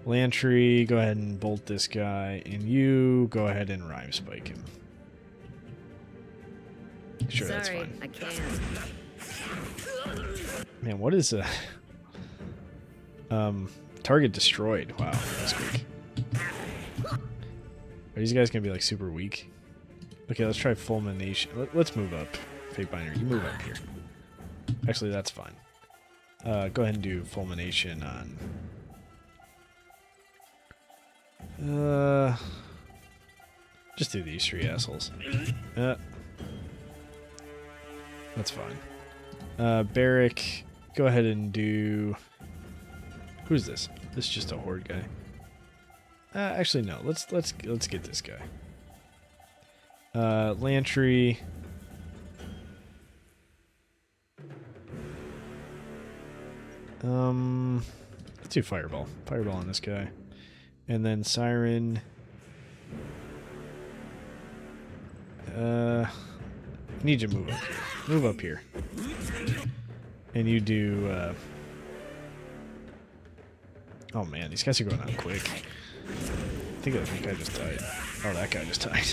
Lantry, go ahead and bolt this guy, and you go ahead and Rhyme Spike him. Sure, Sorry, that's fine. I can't. Man, what is target destroyed. Wow, that's quick. Are these guys gonna be like super weak? Okay, let's try Fulmination. Let's move up. Fatebinder, you move up here. Actually, that's fine. Go ahead and do Fulmination on... just do these three assholes. That's fine. Barrick, go ahead and do... Who's this? This is just a horde guy. Actually, no. Let's get this guy. Lantry. Let's do Fireball. Fireball on this guy. And then Siren. I need you to move up here. Move up here. And you do, Oh man, these guys are going on quick. I think that guy just died. Oh, that guy just died.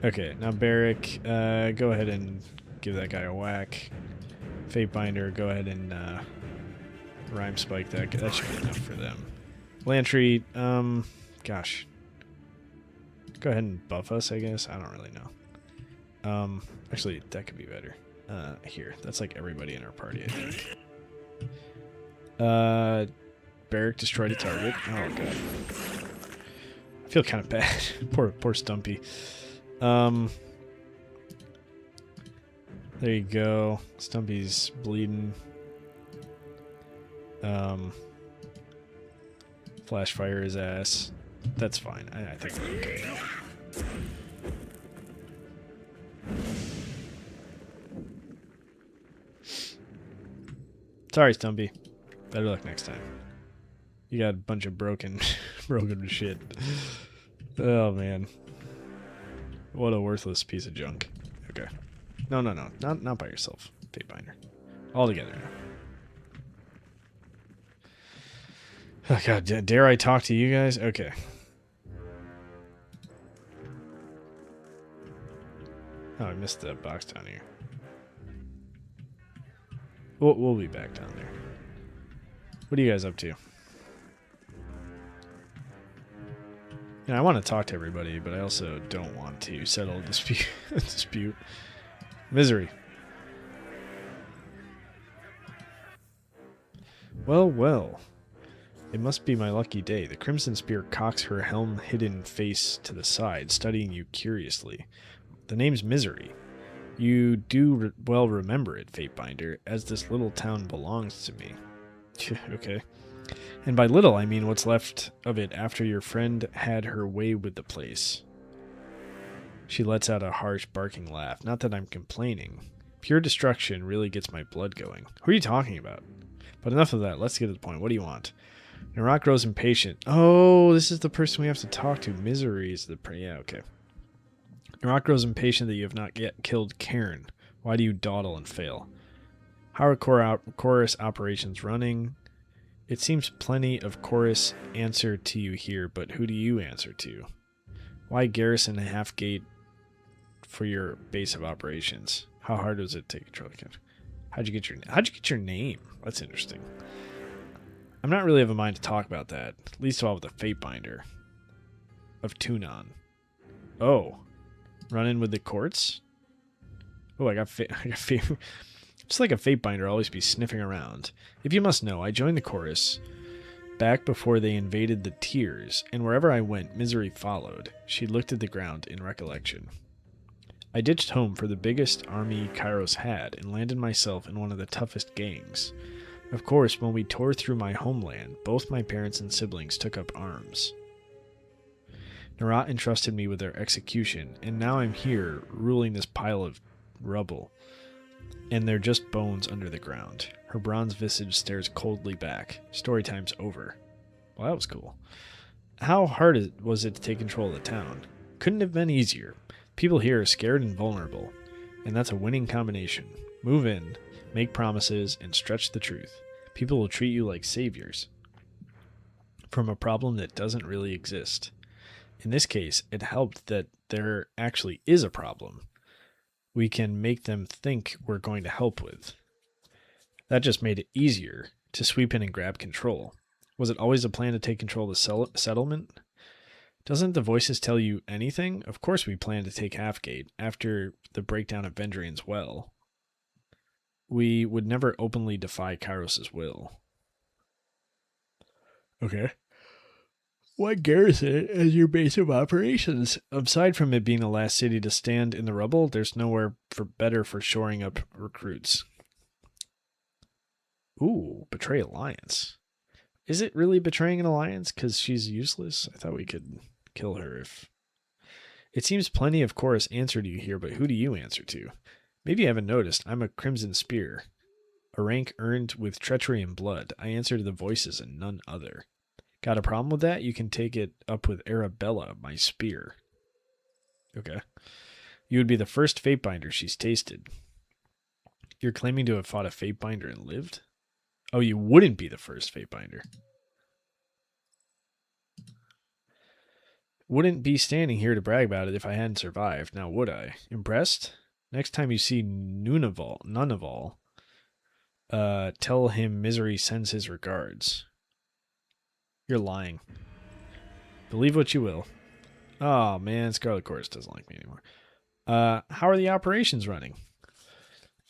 Okay, now Barrick, go ahead and give that guy a whack. Fatebinder, go ahead and Rhyme Spike that guy. That should be enough for them. Lantry, gosh. Go ahead and buff us, I guess. I don't really know. Actually, that could be better. Here, that's like everybody in our party, I think. Barrick destroyed a target. Oh god. I feel kind of bad. poor Stumpy. There you go. Stumpy's bleeding. Flash fire his ass. That's fine. I think we're okay. Sorry, Stumpy. Better luck next time. You got a bunch of broken shit. Oh, man. What a worthless piece of junk. Okay. No. Not by yourself, Fatebinder. All together now. Oh, God. Dare I talk to you guys? Okay. Oh, I missed the box down here. We'll be back down there. What are you guys up to? I want to talk to everybody, but I also don't want to settle a dispute. Misery. Well. It must be my lucky day. The Crimson Spear cocks her helm-hidden face to the side, studying you curiously. The name's Misery. You do well remember it, Fatebinder, as this little town belongs to me. Okay. And by little, I mean what's left of it after your friend had her way with the place. She lets out a harsh, barking laugh. Not that I'm complaining. Pure destruction really gets my blood going. Who are you talking about? But enough of that. Let's get to the point. What do you want? Narak grows impatient. Oh, this is the person we have to talk to. Misery is the... Yeah, okay. Narak grows impatient that you have not yet killed Cairn. Why do you dawdle and fail? How are chorus operations running? It seems plenty of chorus answer to you here, but who do you answer to? Why garrison a half gate for your base of operations? How hard was it to take control? How'd you get your name? That's interesting. I'm not really of a mind to talk about that, least of all with the Fatebinder of Tunon. Oh, run in with the courts? Oh, I got just like a Fatebinder, I'll always be sniffing around. If you must know, I joined the chorus back before they invaded the Tiers, and wherever I went, Misery followed. She looked at the ground in recollection. I ditched home for the biggest army Kairos had, and landed myself in one of the toughest gangs. Of course, when we tore through my homeland, both my parents and siblings took up arms. Narat entrusted me with their execution, and now I'm here, ruling this pile of rubble. And they're just bones under the ground. Her bronze visage stares coldly back. Story time's over. Well, that was cool. How hard was it to take control of the town? Couldn't have been easier. People here are scared and vulnerable, and that's a winning combination. Move in, make promises, and stretch the truth. People will treat you like saviors from a problem that doesn't really exist. In this case, it helped that there actually is a problem we can make them think we're going to help with. That just made it easier to sweep in and grab control. Was it always a plan to take control of the settlement? Doesn't the voices tell you anything? Of course we plan to take Halfgate after the breakdown of Vendrian's well. We would never openly defy Kairos' will. Okay. What garrison is your base of operations? Aside from it being the last city to stand in the rubble, there's nowhere better for shoring up recruits. Ooh, betray alliance. Is it really betraying an alliance because she's useless? I thought we could kill her if... It seems plenty of chorus answer to you here, but who do you answer to? Maybe you haven't noticed, I'm a Crimson Spear. A rank earned with treachery and blood. I answer to the voices and none other. Got a problem with that? You can take it up with Arabella, my spear. Okay. You would be the first Fatebinder she's tasted. You're claiming to have fought a Fatebinder and lived? Oh, you wouldn't be the first Fatebinder. Wouldn't be standing here to brag about it if I hadn't survived, now would I? Impressed? Next time you see Nunaval, tell him Misery sends his regards. You're lying. Believe what you will. Oh, man, Scarlet Chorus doesn't like me anymore. How are the operations running?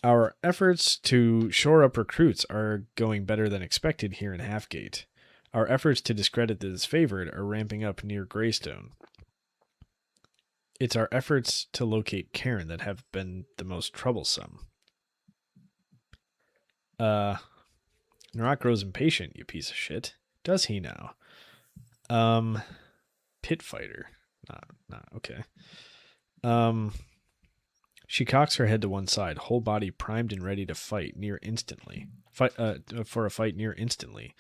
Our efforts to shore up recruits are going better than expected here in Halfgate. Our efforts to discredit the disfavored are ramping up near Greystone. It's our efforts to locate Cairn that have been the most troublesome. Narak grows impatient, you piece of shit. Does he now? Pit fighter. Not okay. She cocks her head to one side, whole body primed and ready to fight near instantly. For a fight near instantly.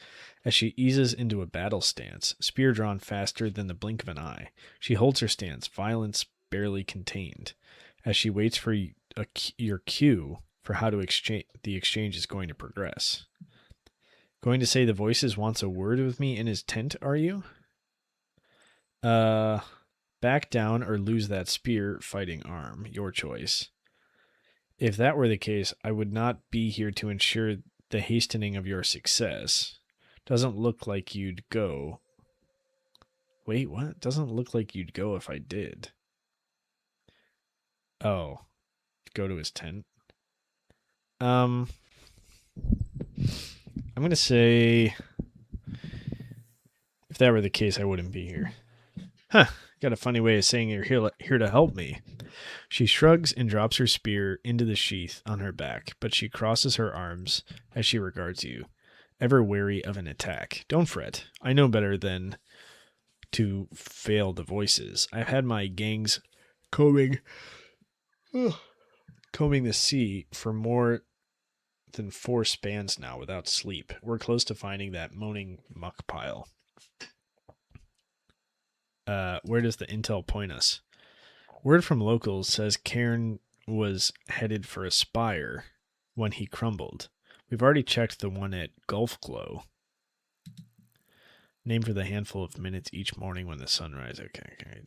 As she eases into a battle stance, spear drawn faster than the blink of an eye, she holds her stance, violence barely contained. As she waits for your cue for how the exchange is going to progress. Going to say the Voices wants a word with me in his tent, are you? Back down or lose that spear fighting arm. Your choice. If that were the case, I would not be here to ensure the hastening of your success. Doesn't look like you'd go. Wait, what? Doesn't look like you'd go if I did. Oh. Go to his tent. I'm going to say if that were the case, I wouldn't be here. Huh. Got a funny way of saying you're here to help me. She shrugs and drops her spear into the sheath on her back, but she crosses her arms as she regards you, ever wary of an attack. Don't fret. I know better than to fail the Voices. I've had my gangs combing the sea for more than 4 spans now without sleep. We're close to finding that moaning muck pile. Where does the intel point us? Word from locals says Cairn was headed for a spire when he crumbled. We've already checked the one at Gulf Glow. Named for the handful of minutes each morning when the sun rises. Okay.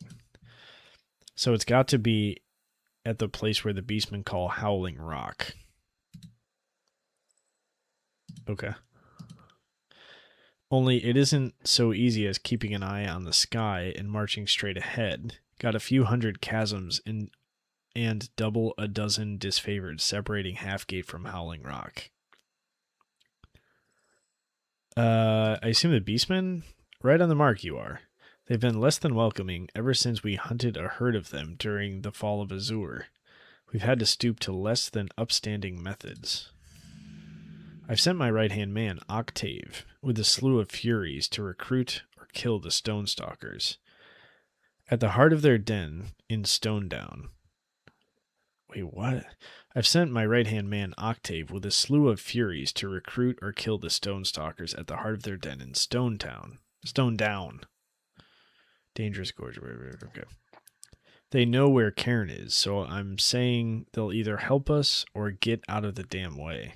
So it's got to be at the place where the beastmen call Howling Rock. Okay. Only it isn't so easy as keeping an eye on the sky and marching straight ahead. Got a few hundred chasms and double a dozen disfavored separating Halfgate from Howling Rock. I assume the beastmen? Right on the mark you are. They've been less than welcoming ever since we hunted a herd of them during the fall of Azure. We've had to stoop to less than upstanding methods. I've sent my right-hand man, Octave, with a slew of Furies to recruit or kill the Stone Stalkers. At the heart of their den in Stone Down. Wait, what? I've sent my right-hand man, Octave, with a slew of Furies to recruit or kill the Stone Stalkers at the heart of their den in Stone Down. Dangerous Gorge. Okay. They know where Cairn is, so I'm saying they'll either help us or get out of the damn way.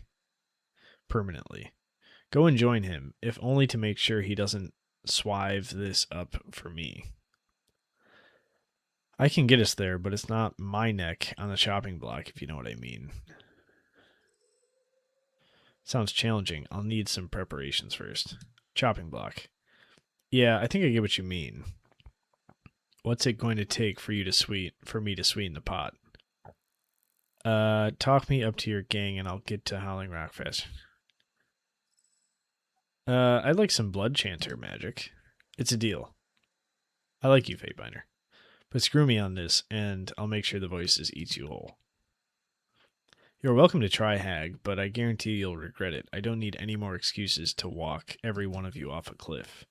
Permanently. Go and join him, if only to make sure he doesn't swive this up for me. I can get us there, but it's not my neck on the chopping block, if you know what I mean. Sounds challenging. I'll need some preparations first. Chopping block. Yeah, I think I get what you mean. What's it going to take for me to sweeten the pot? Talk me up to your gang and I'll get to Howling Rock fast. I'd like some Blood Chanter magic. It's a deal. I like you, Fatebinder. But screw me on this, and I'll make sure the Voices eats you whole. You're welcome to try, Hag, but I guarantee you'll regret it. I don't need any more excuses to walk every one of you off a cliff.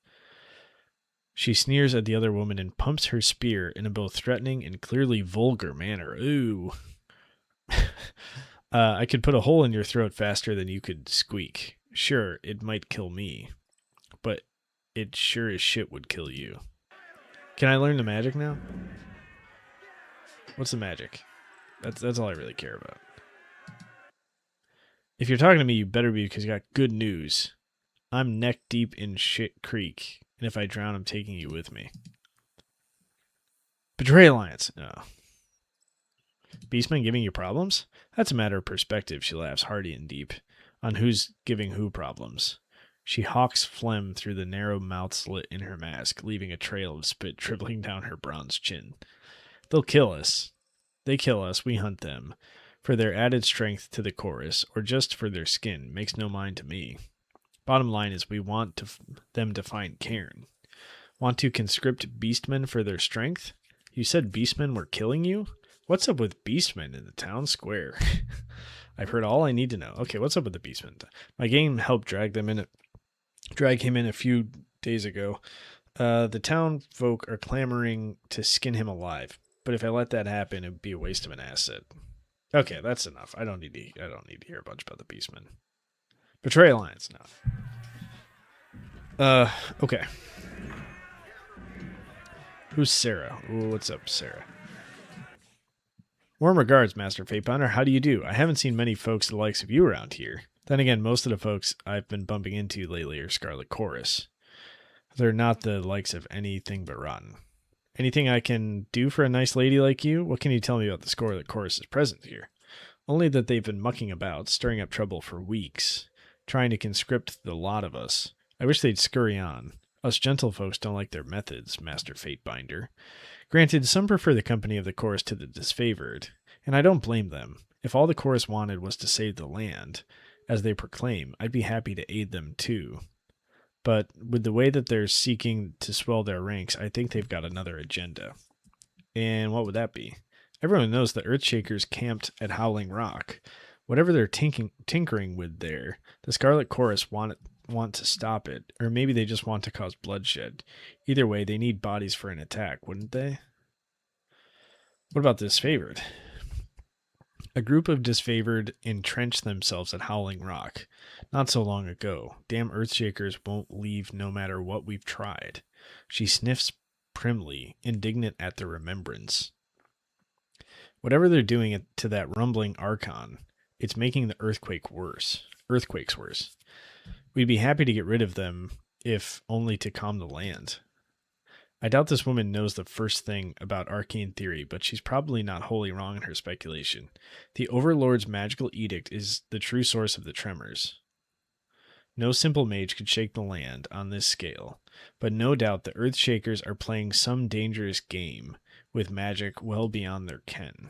She sneers at the other woman and pumps her spear in a both threatening and clearly vulgar manner. Ooh. I could put a hole in your throat faster than you could squeak. Sure, it might kill me, but it sure as shit would kill you. Can I learn the magic now? What's the magic? That's all I really care about. If you're talking to me, you better be, because you got good news. I'm neck deep in shit creek, and if I drown, I'm taking you with me. Betray Alliance. No. Beastman giving you problems? That's a matter of perspective, she laughs hearty and deep. On who's giving who problems. She hawks phlegm through the narrow mouth slit in her mask, leaving a trail of spit dribbling down her bronze chin. They'll kill us. They kill us, we hunt them. For their added strength to the chorus, or just for their skin, makes no mind to me. Bottom line is we want them to find Cairn. Want to conscript beastmen for their strength? You said beastmen were killing you? What's up with beastmen in the town square? I've heard all I need to know. Okay, what's up with the beastmen? My gang helped drag him in a few days ago. The town folk are clamoring to skin him alive, but if I let that happen, it would be a waste of an asset. Okay, that's enough. I don't need to hear a bunch about the Beastmen. Betray Alliance now. Okay. Who's Sarah? Ooh, what's up, Sarah? Warm regards, Master Fatebounder. How do you do? I haven't seen many folks the likes of you around here. Then again, most of the folks I've been bumping into lately are Scarlet Chorus. They're not the likes of anything but rotten. Anything I can do for a nice lady like you? What can you tell me about the Scarlet Chorus's presence here? Only that they've been mucking about, stirring up trouble for weeks, trying to conscript the lot of us. I wish they'd scurry on. Us gentlefolks don't like their methods, Master Fatebinder. Granted, some prefer the company of the chorus to the disfavored, and I don't blame them. If all the chorus wanted was to save the land, as they proclaim, I'd be happy to aid them too. But with the way that they're seeking to swell their ranks, I think they've got another agenda. And what would that be? Everyone knows the Earthshakers camped at Howling Rock. Whatever they're tinkering with there, the Scarlet Chorus want to stop it, or maybe they just want to cause bloodshed. Either way, they need bodies for an attack, wouldn't they? What about disfavored? A group of disfavored entrenched themselves at Howling Rock not so long ago. Damn Earthshakers won't leave no matter what we've tried. She sniffs primly, indignant at the remembrance. Whatever they're doing to that rumbling Archon, it's making the earthquakes worse. We'd be happy to get rid of them, if only to calm the land. I doubt this woman knows the first thing about arcane theory, but she's probably not wholly wrong in her speculation. The Overlord's magical edict is the true source of the tremors. No simple mage could shake the land on this scale, but no doubt the Earthshakers are playing some dangerous game with magic well beyond their ken.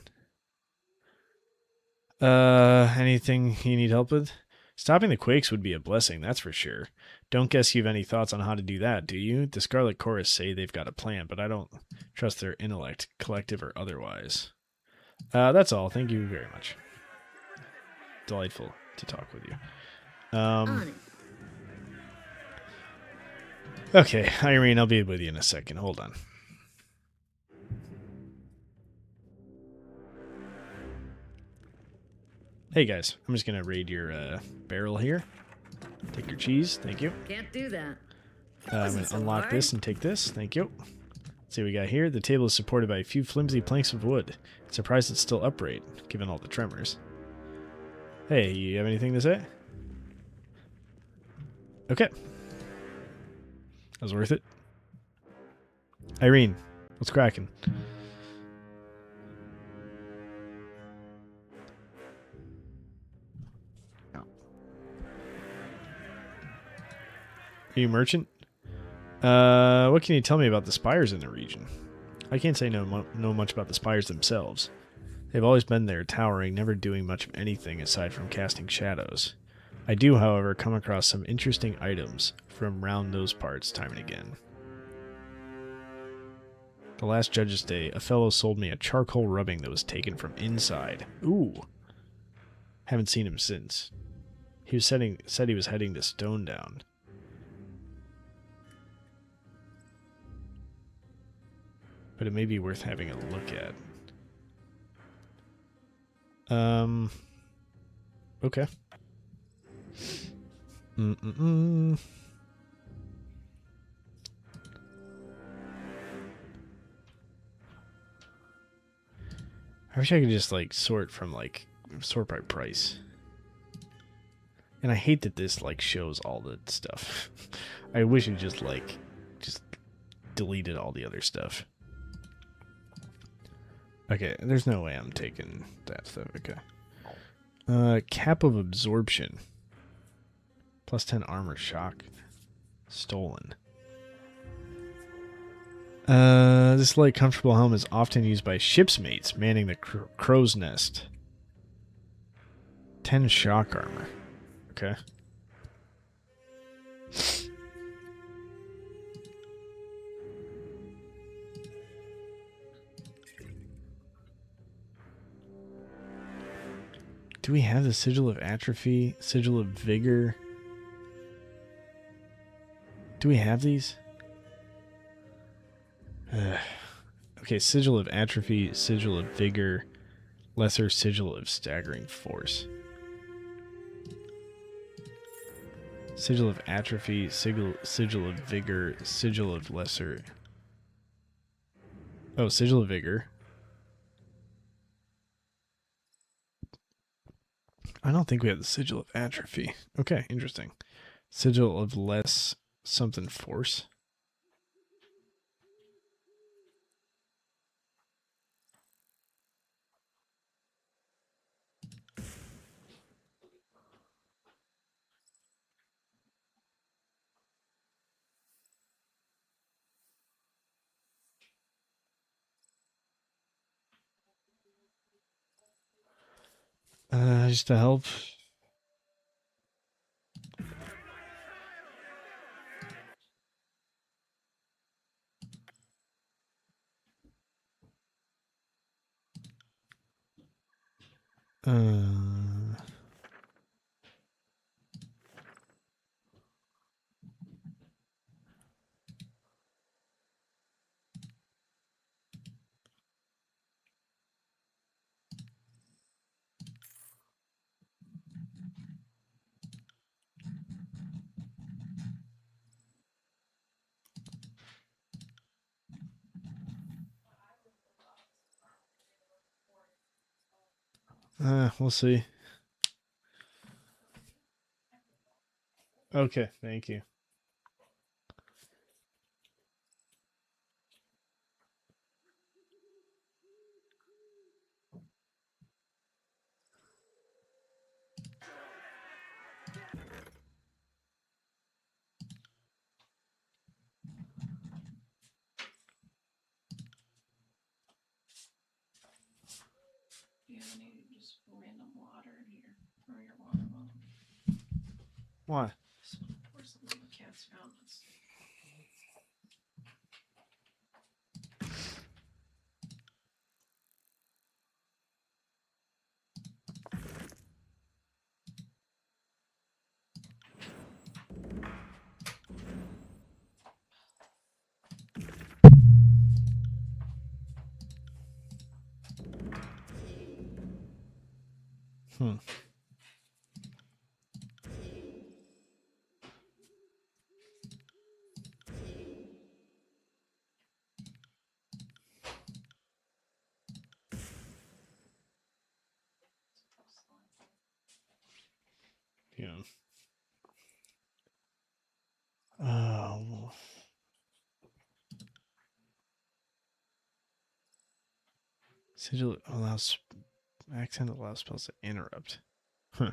Anything you need help with? Stopping the quakes would be a blessing, that's for sure. Don't guess you have any thoughts on how to do that, do you? The Scarlet Chorus say they've got a plan, but I don't trust their intellect, collective or otherwise. That's all. Thank you very much. Delightful to talk with you. Okay, Irene, I'll be with you in a second. Hold on. Hey guys, I'm just gonna raid your barrel here. Take your cheese, thank you. Can't do that. I'm gonna unlock this and take this, thank you. Let's see what we got here. The table is supported by a few flimsy planks of wood. Surprised it's still upright, given all the tremors. Hey, you have anything to say? Okay. That was worth it. Irene, what's cracking? Are you a merchant? What can you tell me about the spires in the region? I can't say know much about the spires themselves. They've always been there, towering, never doing much of anything aside from casting shadows. I do, however, come across some interesting items from round those parts time and again. The last Judge's Day, a fellow sold me a charcoal rubbing that was taken from inside. Ooh. Haven't seen him since. He said he was heading to Stone Down. But it may be worth having a look at. Okay. I wish I could just sort by price. And I hate that this shows all the stuff. I wish it just deleted all the other stuff. Okay, there's no way I'm taking that stuff. Okay. Cap of Absorption. Plus 10 armor shock. Stolen. This light, comfortable helm is often used by ship's mates manning the crow's nest. 10 shock armor. Okay. Do we have the Sigil of Atrophy? Sigil of Vigor? Do we have these? Okay, Sigil of Atrophy, Sigil of Vigor, Lesser Sigil of Staggering Force. Sigil of Atrophy, Sigil of Vigor, Sigil of Lesser. Oh, Sigil of Vigor. I don't think we have the Sigil of Atrophy. Okay, interesting. Sigil of Less something Force. Just to help. We'll see. Okay, thank you. Why? Hmm. Yeah. Sigil allows accent allows spells to interrupt. Huh.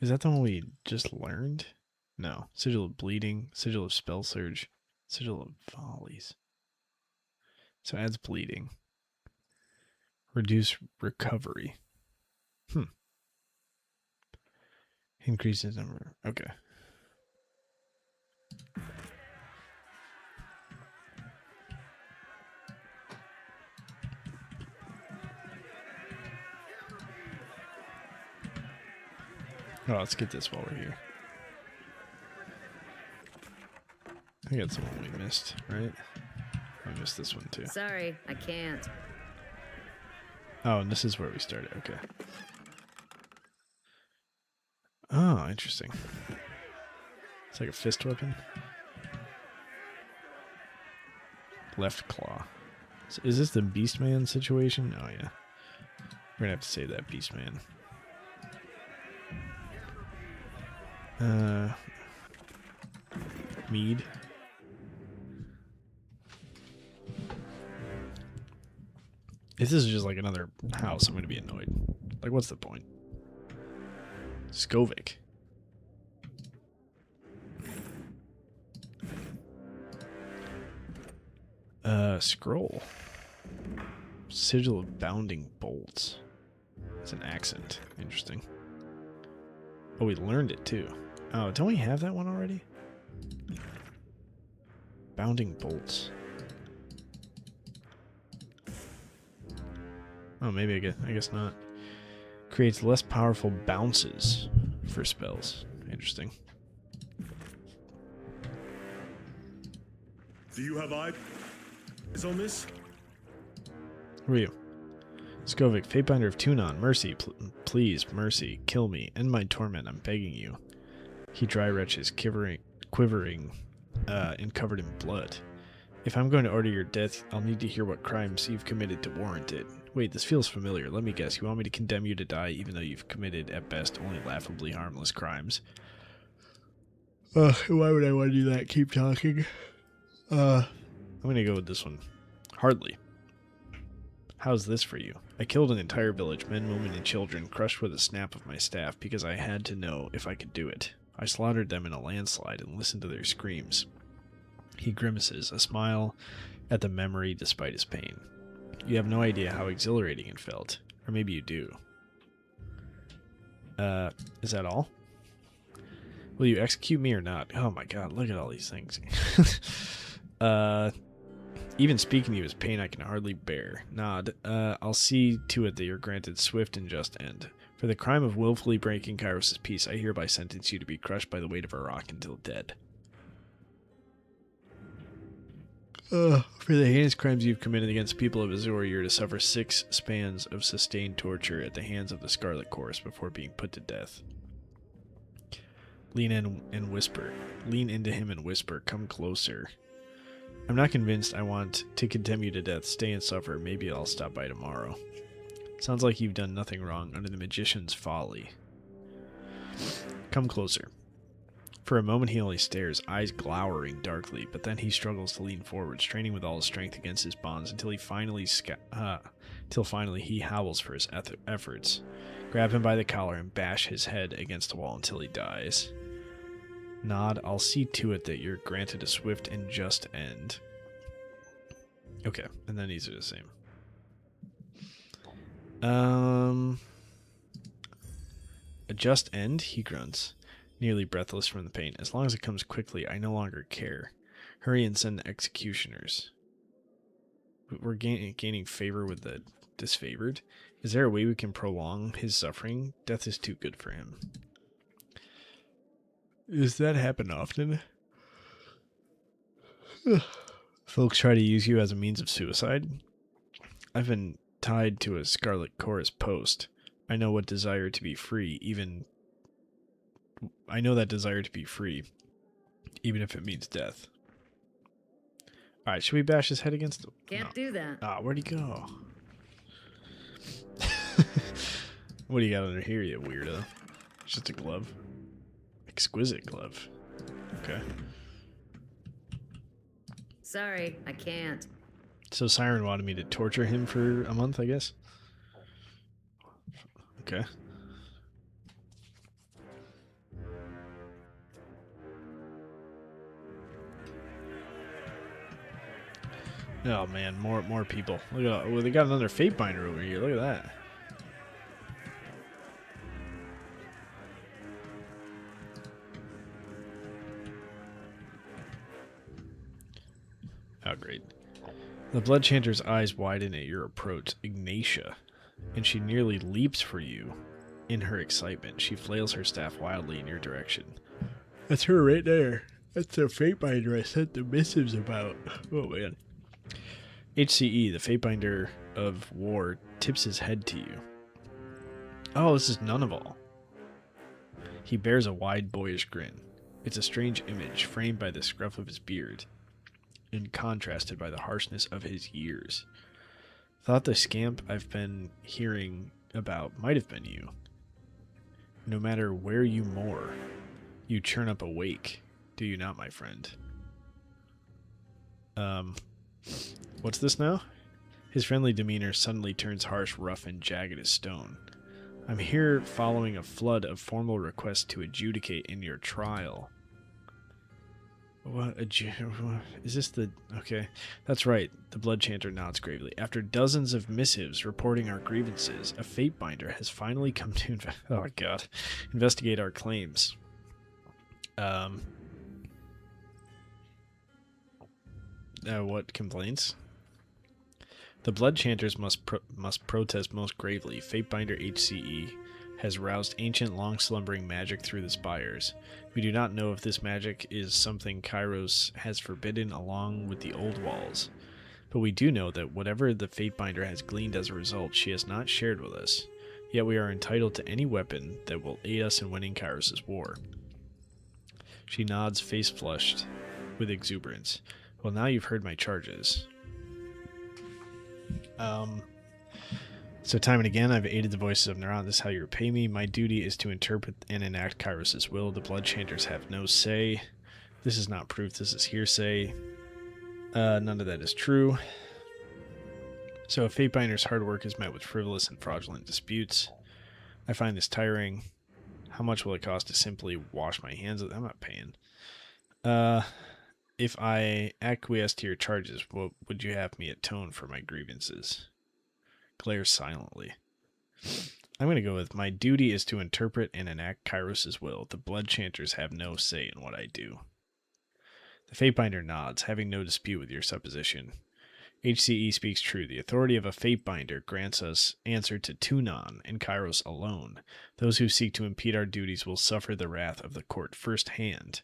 Is that the one we just learned? No. Sigil of Bleeding, Sigil of Spell Surge, Sigil of Volleys. So adds bleeding. Reduce recovery. Increases number. Okay. Oh, let's get this while we're here. I think that's the one we missed, right? I missed this one too. Sorry, I can't. Oh, and this is where we started. Okay. Oh, interesting. It's like a fist weapon. Left claw. So is this the Beastman situation? Oh, yeah. We're going to have to save that Beastman. Mead. If this is just like another house, I'm going to be annoyed. Like, what's the point? Skovic. Scroll. Sigil of Bounding Bolts. It's an accent. Interesting. Oh, we learned it too. Oh, don't we have that one already? Bounding Bolts. Oh, maybe I guess not. Creates less powerful bounces for spells. Interesting. Do you have eye? Is on this? Who are you? Skovic, Fatebinder of Tunon. Mercy, please, mercy. Kill me. End my torment, I'm begging you. He dry retches, quivering, and covered in blood. If I'm going to order your death, I'll need to hear what crimes you've committed to warrant it. Wait, this feels familiar. Let me guess. You want me to condemn you to die even though you've committed, at best, only laughably harmless crimes? Why would I want to do that? Keep talking. I'm going to go with this one. Hardly. How's this for you? I killed an entire village, men, women, and children, crushed with a snap of my staff because I had to know if I could do it. I slaughtered them in a landslide and listened to their screams. He grimaces, a smile at the memory despite his pain. You have no idea how exhilarating it felt. Or maybe you do. Is that all? Will you execute me or not? Oh my god, look at all these things. Even speaking to you is pain I can hardly bear. Nod. I'll see to it that you're granted swift and just end. For the crime of willfully breaking Kairos' peace, I hereby sentence you to be crushed by the weight of a rock until dead. For the heinous crimes you've committed against people of Azor, you're to suffer 6 spans of sustained torture at the hands of the Scarlet Chorus before being put to death. Lean in and whisper. Lean into him and whisper. Come closer. I'm not convinced I want to condemn you to death. Stay and suffer. Maybe I'll stop by tomorrow. Sounds like you've done nothing wrong under the magician's folly. Come closer. For a moment he only stares, eyes glowering darkly, but then he struggles to lean forward, straining with all his strength against his bonds until finally he howls for his efforts. Grab him by the collar and bash his head against the wall until he dies. Nod, I'll see to it that you're granted a swift and just end. Okay, and then these are the same. A just end, he grunts, nearly breathless from the pain. As long as it comes quickly, I no longer care. Hurry and send the executioners. We're gaining favor with the disfavored. Is there a way we can prolong his suffering? Death is too good for him. Does that happen often? Folks try to use you as a means of suicide? I've been tied to a Scarlet Chorus post. I know that desire to be free, even if it means death. Alright, should we bash his head against the... Can't do that. Ah, where'd he go? What do you got under here, you weirdo? It's just a glove. Exquisite glove. Okay. Sorry, I can't. So Siren wanted me to torture him for a month, I guess? Okay. Oh man, more people. Look at, well, they got another Fatebinder over here. Look at that. Oh, great. The Blood Chanter's eyes widen at your approach, Ignatia, and she nearly leaps for you in her excitement. She flails her staff wildly in your direction. That's her right there. That's the Fatebinder I sent the missives about. Oh, man. HCE, the Fatebinder of War, tips his head to you. Oh, this is Nunnaval. He bears a wide, boyish grin. It's a strange image, framed by the scruff of his beard, and contrasted by the harshness of his years. Thought the scamp I've been hearing about might have been you. No matter where you moor, you churn up a wake, do you not, my friend? What's this now? His friendly demeanor suddenly turns harsh, rough, and jagged as stone. I'm here following a flood of formal requests to adjudicate in your trial. What? Is this the... Okay, that's right. The Blood Chanter nods gravely. After dozens of missives reporting our grievances, a Fatebinder has finally come to oh god, investigate our claims. What complaints? The Blood Chanters must protest most gravely. Fatebinder HCE has roused ancient, long-slumbering magic through the spires. We do not know if this magic is something Kairos has forbidden along with the old walls, But we do know that whatever the Fatebinder has gleaned as a result, she has not shared with us. Yet we are entitled to any weapon that will aid us in winning Kairos' war. She nods, face flushed with exuberance. Well, now you've heard my charges. So time and again, I've aided the voices of Neron. This is how you repay me. My duty is to interpret and enact Kairos' will. The Blood Chanters have no say. This is not proof. This is hearsay. None of that is true. So if Fatebinder's hard work is met with frivolous and fraudulent disputes, I find this tiring. How much will it cost to simply wash my hands of it? I'm not paying. If I acquiesce to your charges, what would you have me atone for my grievances? Glares silently. I'm going to go with my duty is to interpret and enact Kairos' will. The Blood Chanters have no say in what I do. The Fatebinder nods, having no dispute with your supposition. HCE speaks true. The authority of a Fatebinder grants us answer to Tunon and Kairos alone. Those who seek to impede our duties will suffer the wrath of the court firsthand.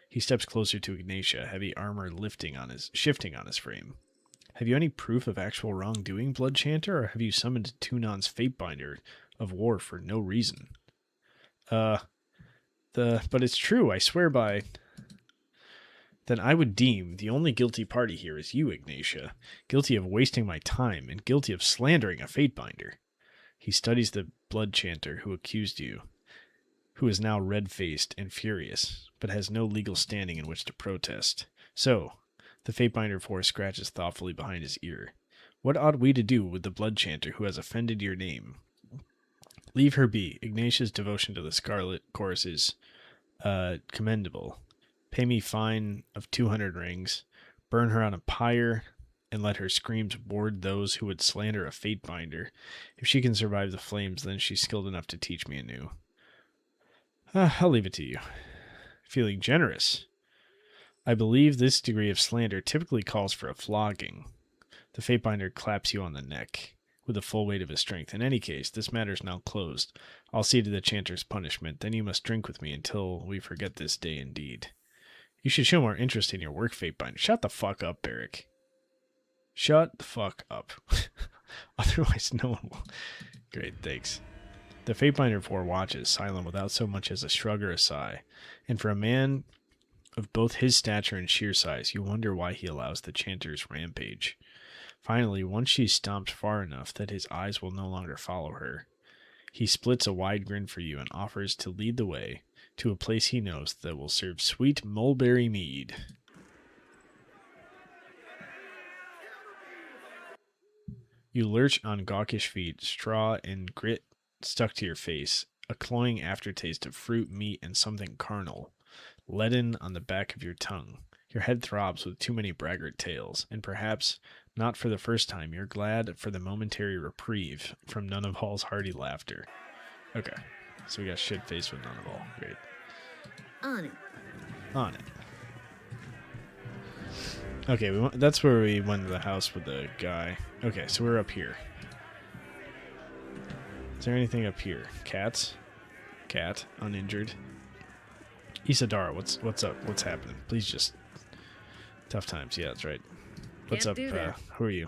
He steps closer to Ignatia, heavy armor shifting on his frame. Have you any proof of actual wrongdoing, Blood Chanter, or have you summoned Tunon's Fatebinder of war for no reason? But it's true, I swear by... Then I would deem the only guilty party here is you, Ignatia, guilty of wasting my time and guilty of slandering a Fatebinder. He studies the Blood Chanter who accused you, who is now red-faced and furious, but has no legal standing in which to protest. So, the Fatebinder force scratches thoughtfully behind his ear. What ought we to do with the Blood Chanter who has offended your name? Leave her be. Ignatia's devotion to the Scarlet Chorus is commendable. Pay me fine of 200 rings, burn her on a pyre, and let her screams ward those who would slander a Fatebinder. If she can survive the flames, then she's skilled enough to teach me anew. I'll leave it to you. Feeling generous. I believe this degree of slander typically calls for a flogging. The Fatebinder claps you on the neck with the full weight of his strength. In any case, this matter is now closed. I'll see to the Chanter's punishment. Then you must drink with me until we forget this day indeed. You should show more interest in your work, Fatebinder. Shut the fuck up, Barrick. Shut the fuck up. Otherwise, no one will. Great, thanks. The Fatebinder 4 watches, silent without so much as a shrug or a sigh. And for a man of both his stature and sheer size, you wonder why he allows the Chanter's rampage. Finally, once she's stomped far enough that his eyes will no longer follow her, he splits a wide grin for you and offers to lead the way to a place he knows that will serve sweet mulberry mead. You lurch on gawkish feet, straw and grit stuck to your face, a cloying aftertaste of fruit, meat, and something carnal, leaden on the back of your tongue. Your head throbs with too many braggart tales, and perhaps, not for the first time, you're glad for the momentary reprieve from none of Hall's hearty laughter. Okay. So we got shit-faced with none of all. Great. On it. On it. Okay, that's where we went to the house with the guy. Okay, so we're up here. Is there anything up here? Cats? Cat, uninjured. Isadara, what's up? What's happening? Please just... Tough times, yeah, that's right. What's up? Who are you?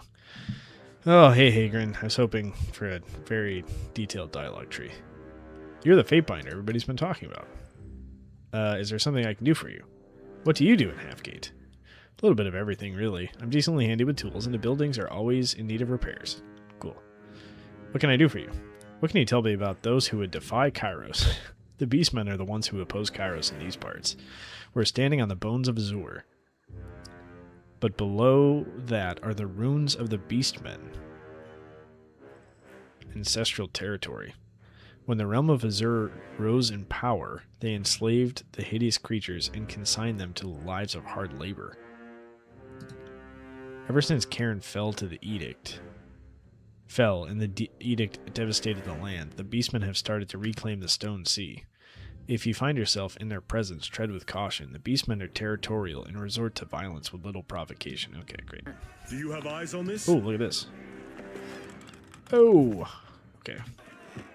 Oh, hey, Hagrin. I was hoping for a very detailed dialogue tree. You're the Fatebinder everybody's been talking about. Is there something I can do for you? What do you do in Halfgate? A little bit of everything, really. I'm decently handy with tools, and the buildings are always in need of repairs. Cool. What can I do for you? What can you tell me about those who would defy Kairos? The Beastmen are the ones who oppose Kairos in these parts. We're standing on the bones of Azure. But below that are the ruins of the Beastmen. Ancestral territory. When the realm of Azure rose in power, they enslaved the hideous creatures and consigned them to lives of hard labor. Ever since Cairn fell and the edict devastated the land, the Beastmen have started to reclaim the Stone Sea. If you find yourself in their presence, tread with caution. The Beastmen are territorial and resort to violence with little provocation. Okay, great. Do you have eyes on this? Oh, look at this. Oh, okay. Well,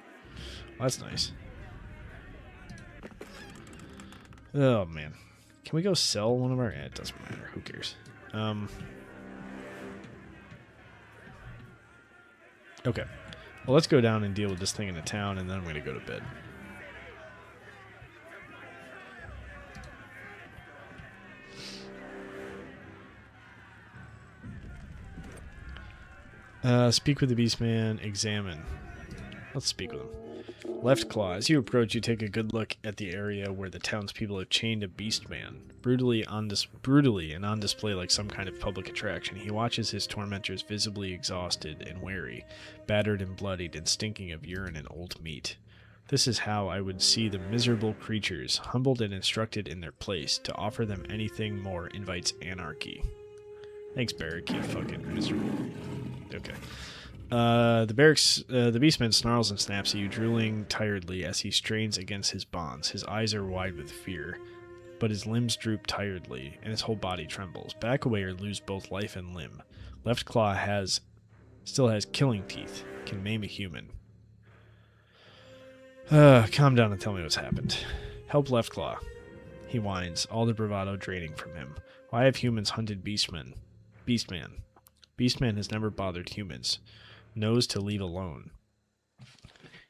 that's nice. Oh, man. Can we go sell one of our... it doesn't matter. Who cares? Okay. Well, let's go down and deal with this thing in the town, and then I'm going to go to bed. Speak with the Beastman. Examine. Let's speak with him. Left claw. As you approach, you take a good look at the area where the townspeople have chained a Beastman, brutally and on display like some kind of public attraction. He watches his tormentors visibly exhausted and weary, battered and bloodied, and stinking of urine and old meat. This is how I would see the miserable creatures, humbled and instructed in their place. To offer them anything more invites anarchy. Thanks, Barrick, you fucking miserable. Okay. The beastman snarls and snaps at you, drooling tiredly as he strains against his bonds. His eyes are wide with fear, but his limbs droop tiredly, and his whole body trembles. Back away or lose both life and limb. Left claw still has killing teeth, can maim a human. Calm down and tell me what's happened. Help Left Claw, he whines, all the bravado draining from him. Why have humans hunted Beastman? Beastman has never bothered humans. Knows to leave alone.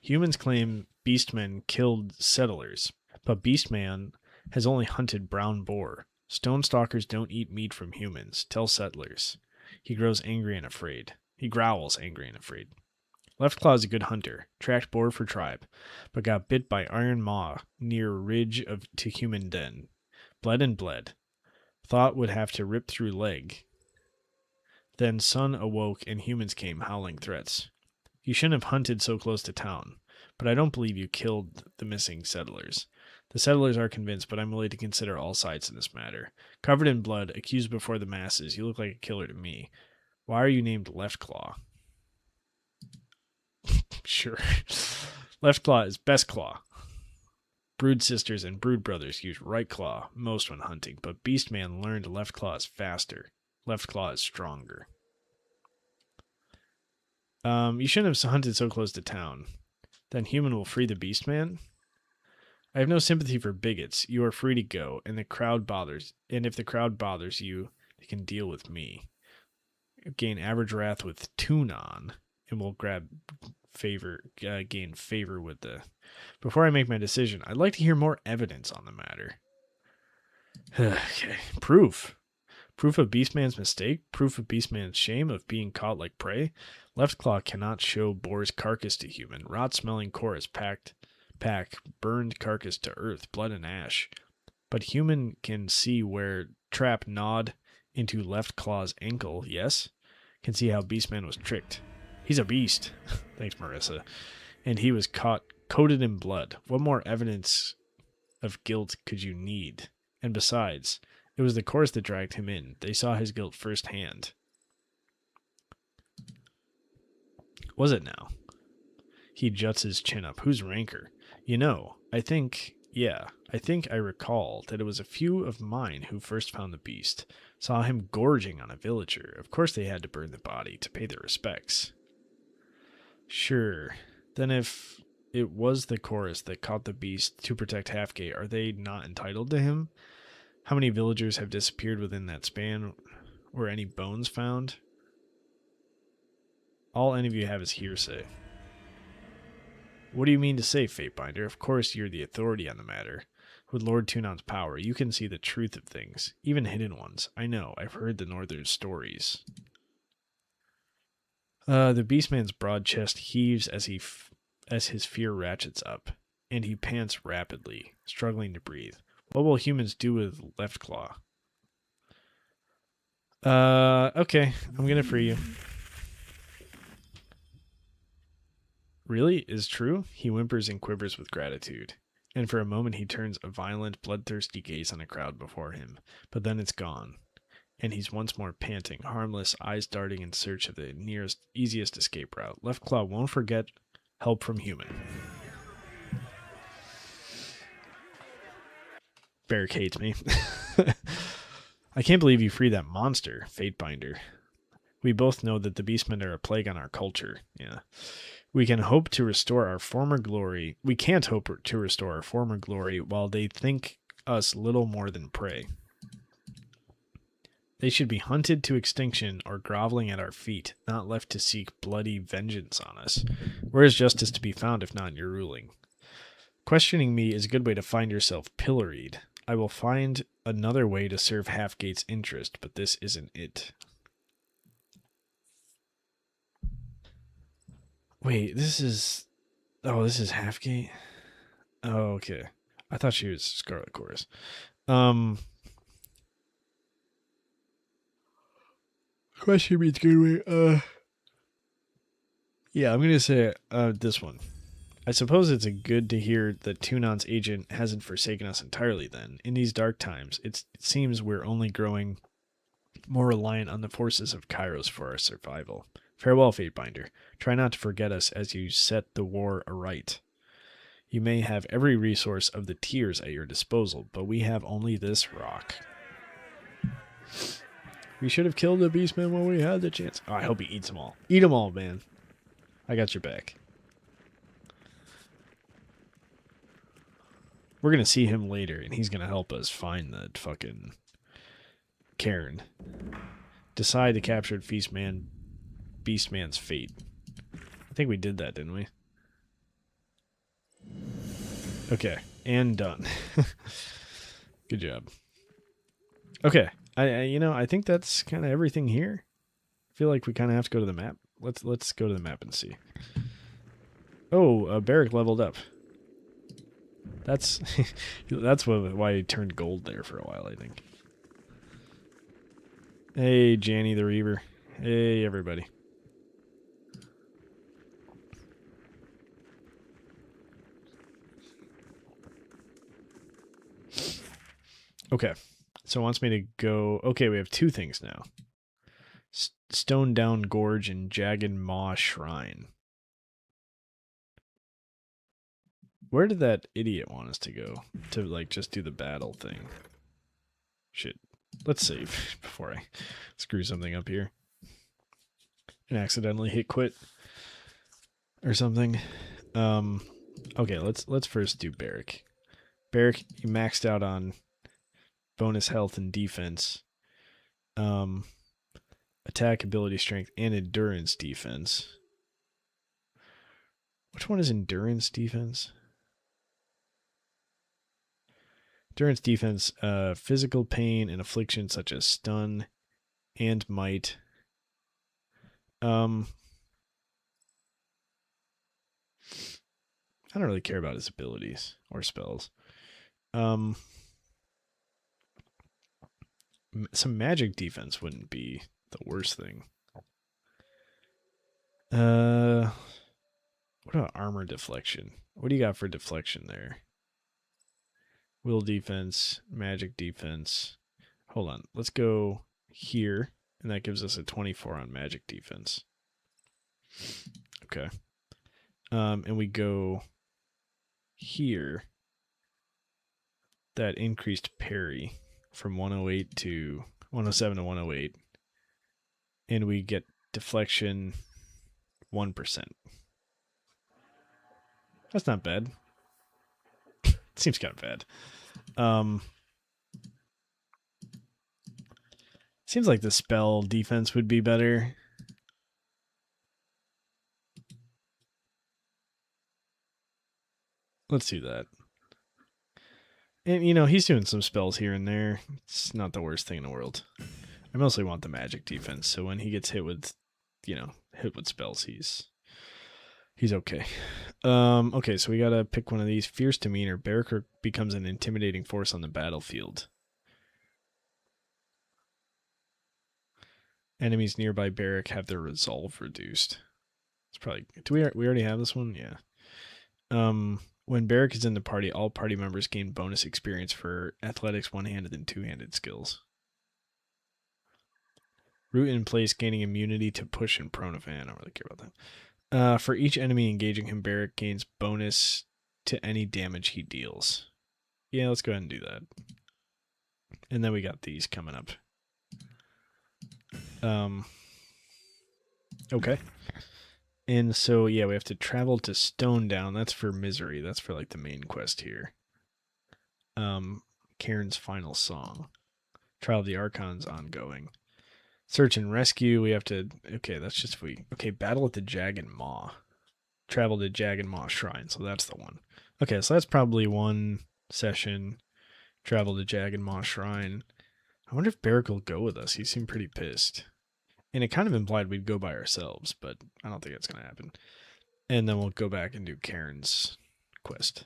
Humans claim Beastmen killed settlers, but Beastman has only hunted brown boar. Stone stalkers don't eat meat from humans, tell settlers. He grows angry and afraid. He growls, angry and afraid. Left Claw is a good hunter, tracked boar for tribe, but got bit by Iron Maw near ridge to human den. Bled and bled. Thought would have to rip through leg. Then sun awoke and humans came howling threats. You shouldn't have hunted so close to town, but I don't believe you killed the missing settlers. The settlers are convinced, but I'm willing to consider all sides in this matter. Covered in blood, accused before the masses, you look like a killer to me. Why are you named Left Claw? Sure. Left Claw is best claw. Brood sisters and brood brothers use right claw most when hunting, but Beastman learned Left Claw is faster. Left Claw is stronger. You shouldn't have hunted so close to town. Then human will free the Beastman? I have no sympathy for bigots. You are free to go, and if the crowd bothers you, they can deal with me. Gain average wrath with tune on, and will gain favor with the... Before I make my decision, I'd like to hear more evidence on the matter. Okay. Proof. Proof of Beastman's mistake? Proof of Beastman's shame of being caught like prey? Left Claw cannot show boar's carcass to human. Rot-smelling chorus pack burned carcass to earth, blood and ash. But human can see where trap gnawed into Left Claw's ankle, yes? Can see how Beastman was tricked. He's a beast. Thanks, Marissa. And he was coated in blood. What more evidence of guilt could you need? And besides, it was the chorus that dragged him in. They saw his guilt firsthand. Was it now? He juts his chin up. Whose rancor? I think I recall that it was a few of mine who first found the beast. Saw him gorging on a villager. Of course they had to burn the body to pay their respects. Sure. Then if it was the chorus that caught the beast to protect Halfgate, are they not entitled to him? How many villagers have disappeared within that span? Were any bones found? All any of you have is hearsay. What do you mean to say, Fatebinder? Of course you're the authority on the matter. With Lord Tunon's power, you can see the truth of things, even hidden ones. I know, I've heard the Northern stories. The Beastman's broad chest heaves as his fear ratchets up, and he pants rapidly, struggling to breathe. What will humans do with Left Claw? Okay, I'm gonna free you. Really? Is true? He whimpers and quivers with gratitude, and for a moment he turns a violent, bloodthirsty gaze on the crowd before him, but then it's gone, and he's once more panting, harmless, eyes darting in search of the easiest escape route. Left Claw won't forget help from human. Barricades me. I can't believe you freed that monster, Fatebinder. We both know that the Beastmen are a plague on our culture. Yeah. We can't hope to restore our former glory while they think us little more than prey. They should be hunted to extinction or groveling at our feet, not left to seek bloody vengeance on us. Where is justice to be found if not in your ruling? Questioning me is a good way to find yourself pilloried. I will find another way to serve Halfgate's interest, but this isn't it. Wait, this is... Oh, this is Halfgate? Oh, okay. I thought she was Scarlet Chorus. Question means good way. Yeah, I'm gonna say this one. I suppose it's a good to hear that Tunon's agent hasn't forsaken us entirely then. In these dark times, it seems we're only growing more reliant on the forces of Kairos for our survival. Farewell, Fatebinder. Try not to forget us as you set the war aright. You may have every resource of the tiers at your disposal, but we have only this rock. We should have killed the beastman when we had the chance. Oh, I hope he eats them all. Eat them all, man. I got your back. We're going to see him later, and he's going to help us find that fucking Cairn. Decide the captured Beastman's fate. I think we did that, didn't we? Okay, and done. Good job. Okay, I think that's kind of everything here. I feel like we kind of have to go to the map. Let's go to the map and see. Oh, Barrack leveled up. That's why he turned gold there for a while, I think. Hey, Janny the Reaver. Hey, everybody. Okay, so it wants me to go... Okay, we have two things now. Stone Down Gorge and Jagged Maw Shrine. Where did that idiot want us to go? To, like, just do the battle thing. Shit. Let's save before I screw something up here. And accidentally hit quit. Or something. Okay, let's first do Barrack. Barrack, you maxed out on bonus health and defense. Attack, ability, strength, and endurance defense. Which one is endurance defense? Endurance defense, physical pain and affliction such as stun and might. I don't really care about his abilities or spells. Some magic defense wouldn't be the worst thing. What about armor deflection? What do you got for deflection there? Will defense, magic defense. Hold on. Let's go here, and that gives us a 24 on magic defense. Okay. And we go here. That increased parry from 108 to 107 to 108. And we get deflection 1%. That's not bad. Seems kind of bad. Seems like the spell defense would be better. Let's do that. And, he's doing some spells here and there. It's not the worst thing in the world. I mostly want the magic defense, so when he gets hit with, spells, he's okay. Okay, so we gotta pick one of these. Fierce demeanor. Barrack becomes an intimidating force on the battlefield. Enemies nearby Barrack have their resolve reduced. It's probably... we already have this one? Yeah. When Barrack is in the party, all party members gain bonus experience for athletics, one-handed, and two-handed skills. Root in place, gaining immunity to push and prone of... I don't really care about that. For each enemy engaging him, Barrack gains bonus to any damage he deals. Yeah, let's go ahead and do that. And then we got these coming up. Okay. And so, yeah, we have to travel to Stone Down. That's for Misery. That's for, like, the main quest here. Karen's final song. Trial of the Archon's ongoing. Search and rescue, we have to... Okay, that's just... Okay, battle at the Jagged Maw. Travel to Jagged Maw Shrine, so that's the one. Okay, so that's probably one session. Travel to Jagged Maw Shrine. I wonder if Barrick will go with us. He seemed pretty pissed. And it kind of implied we'd go by ourselves, but I don't think that's going to happen. And then we'll go back and do Karen's quest.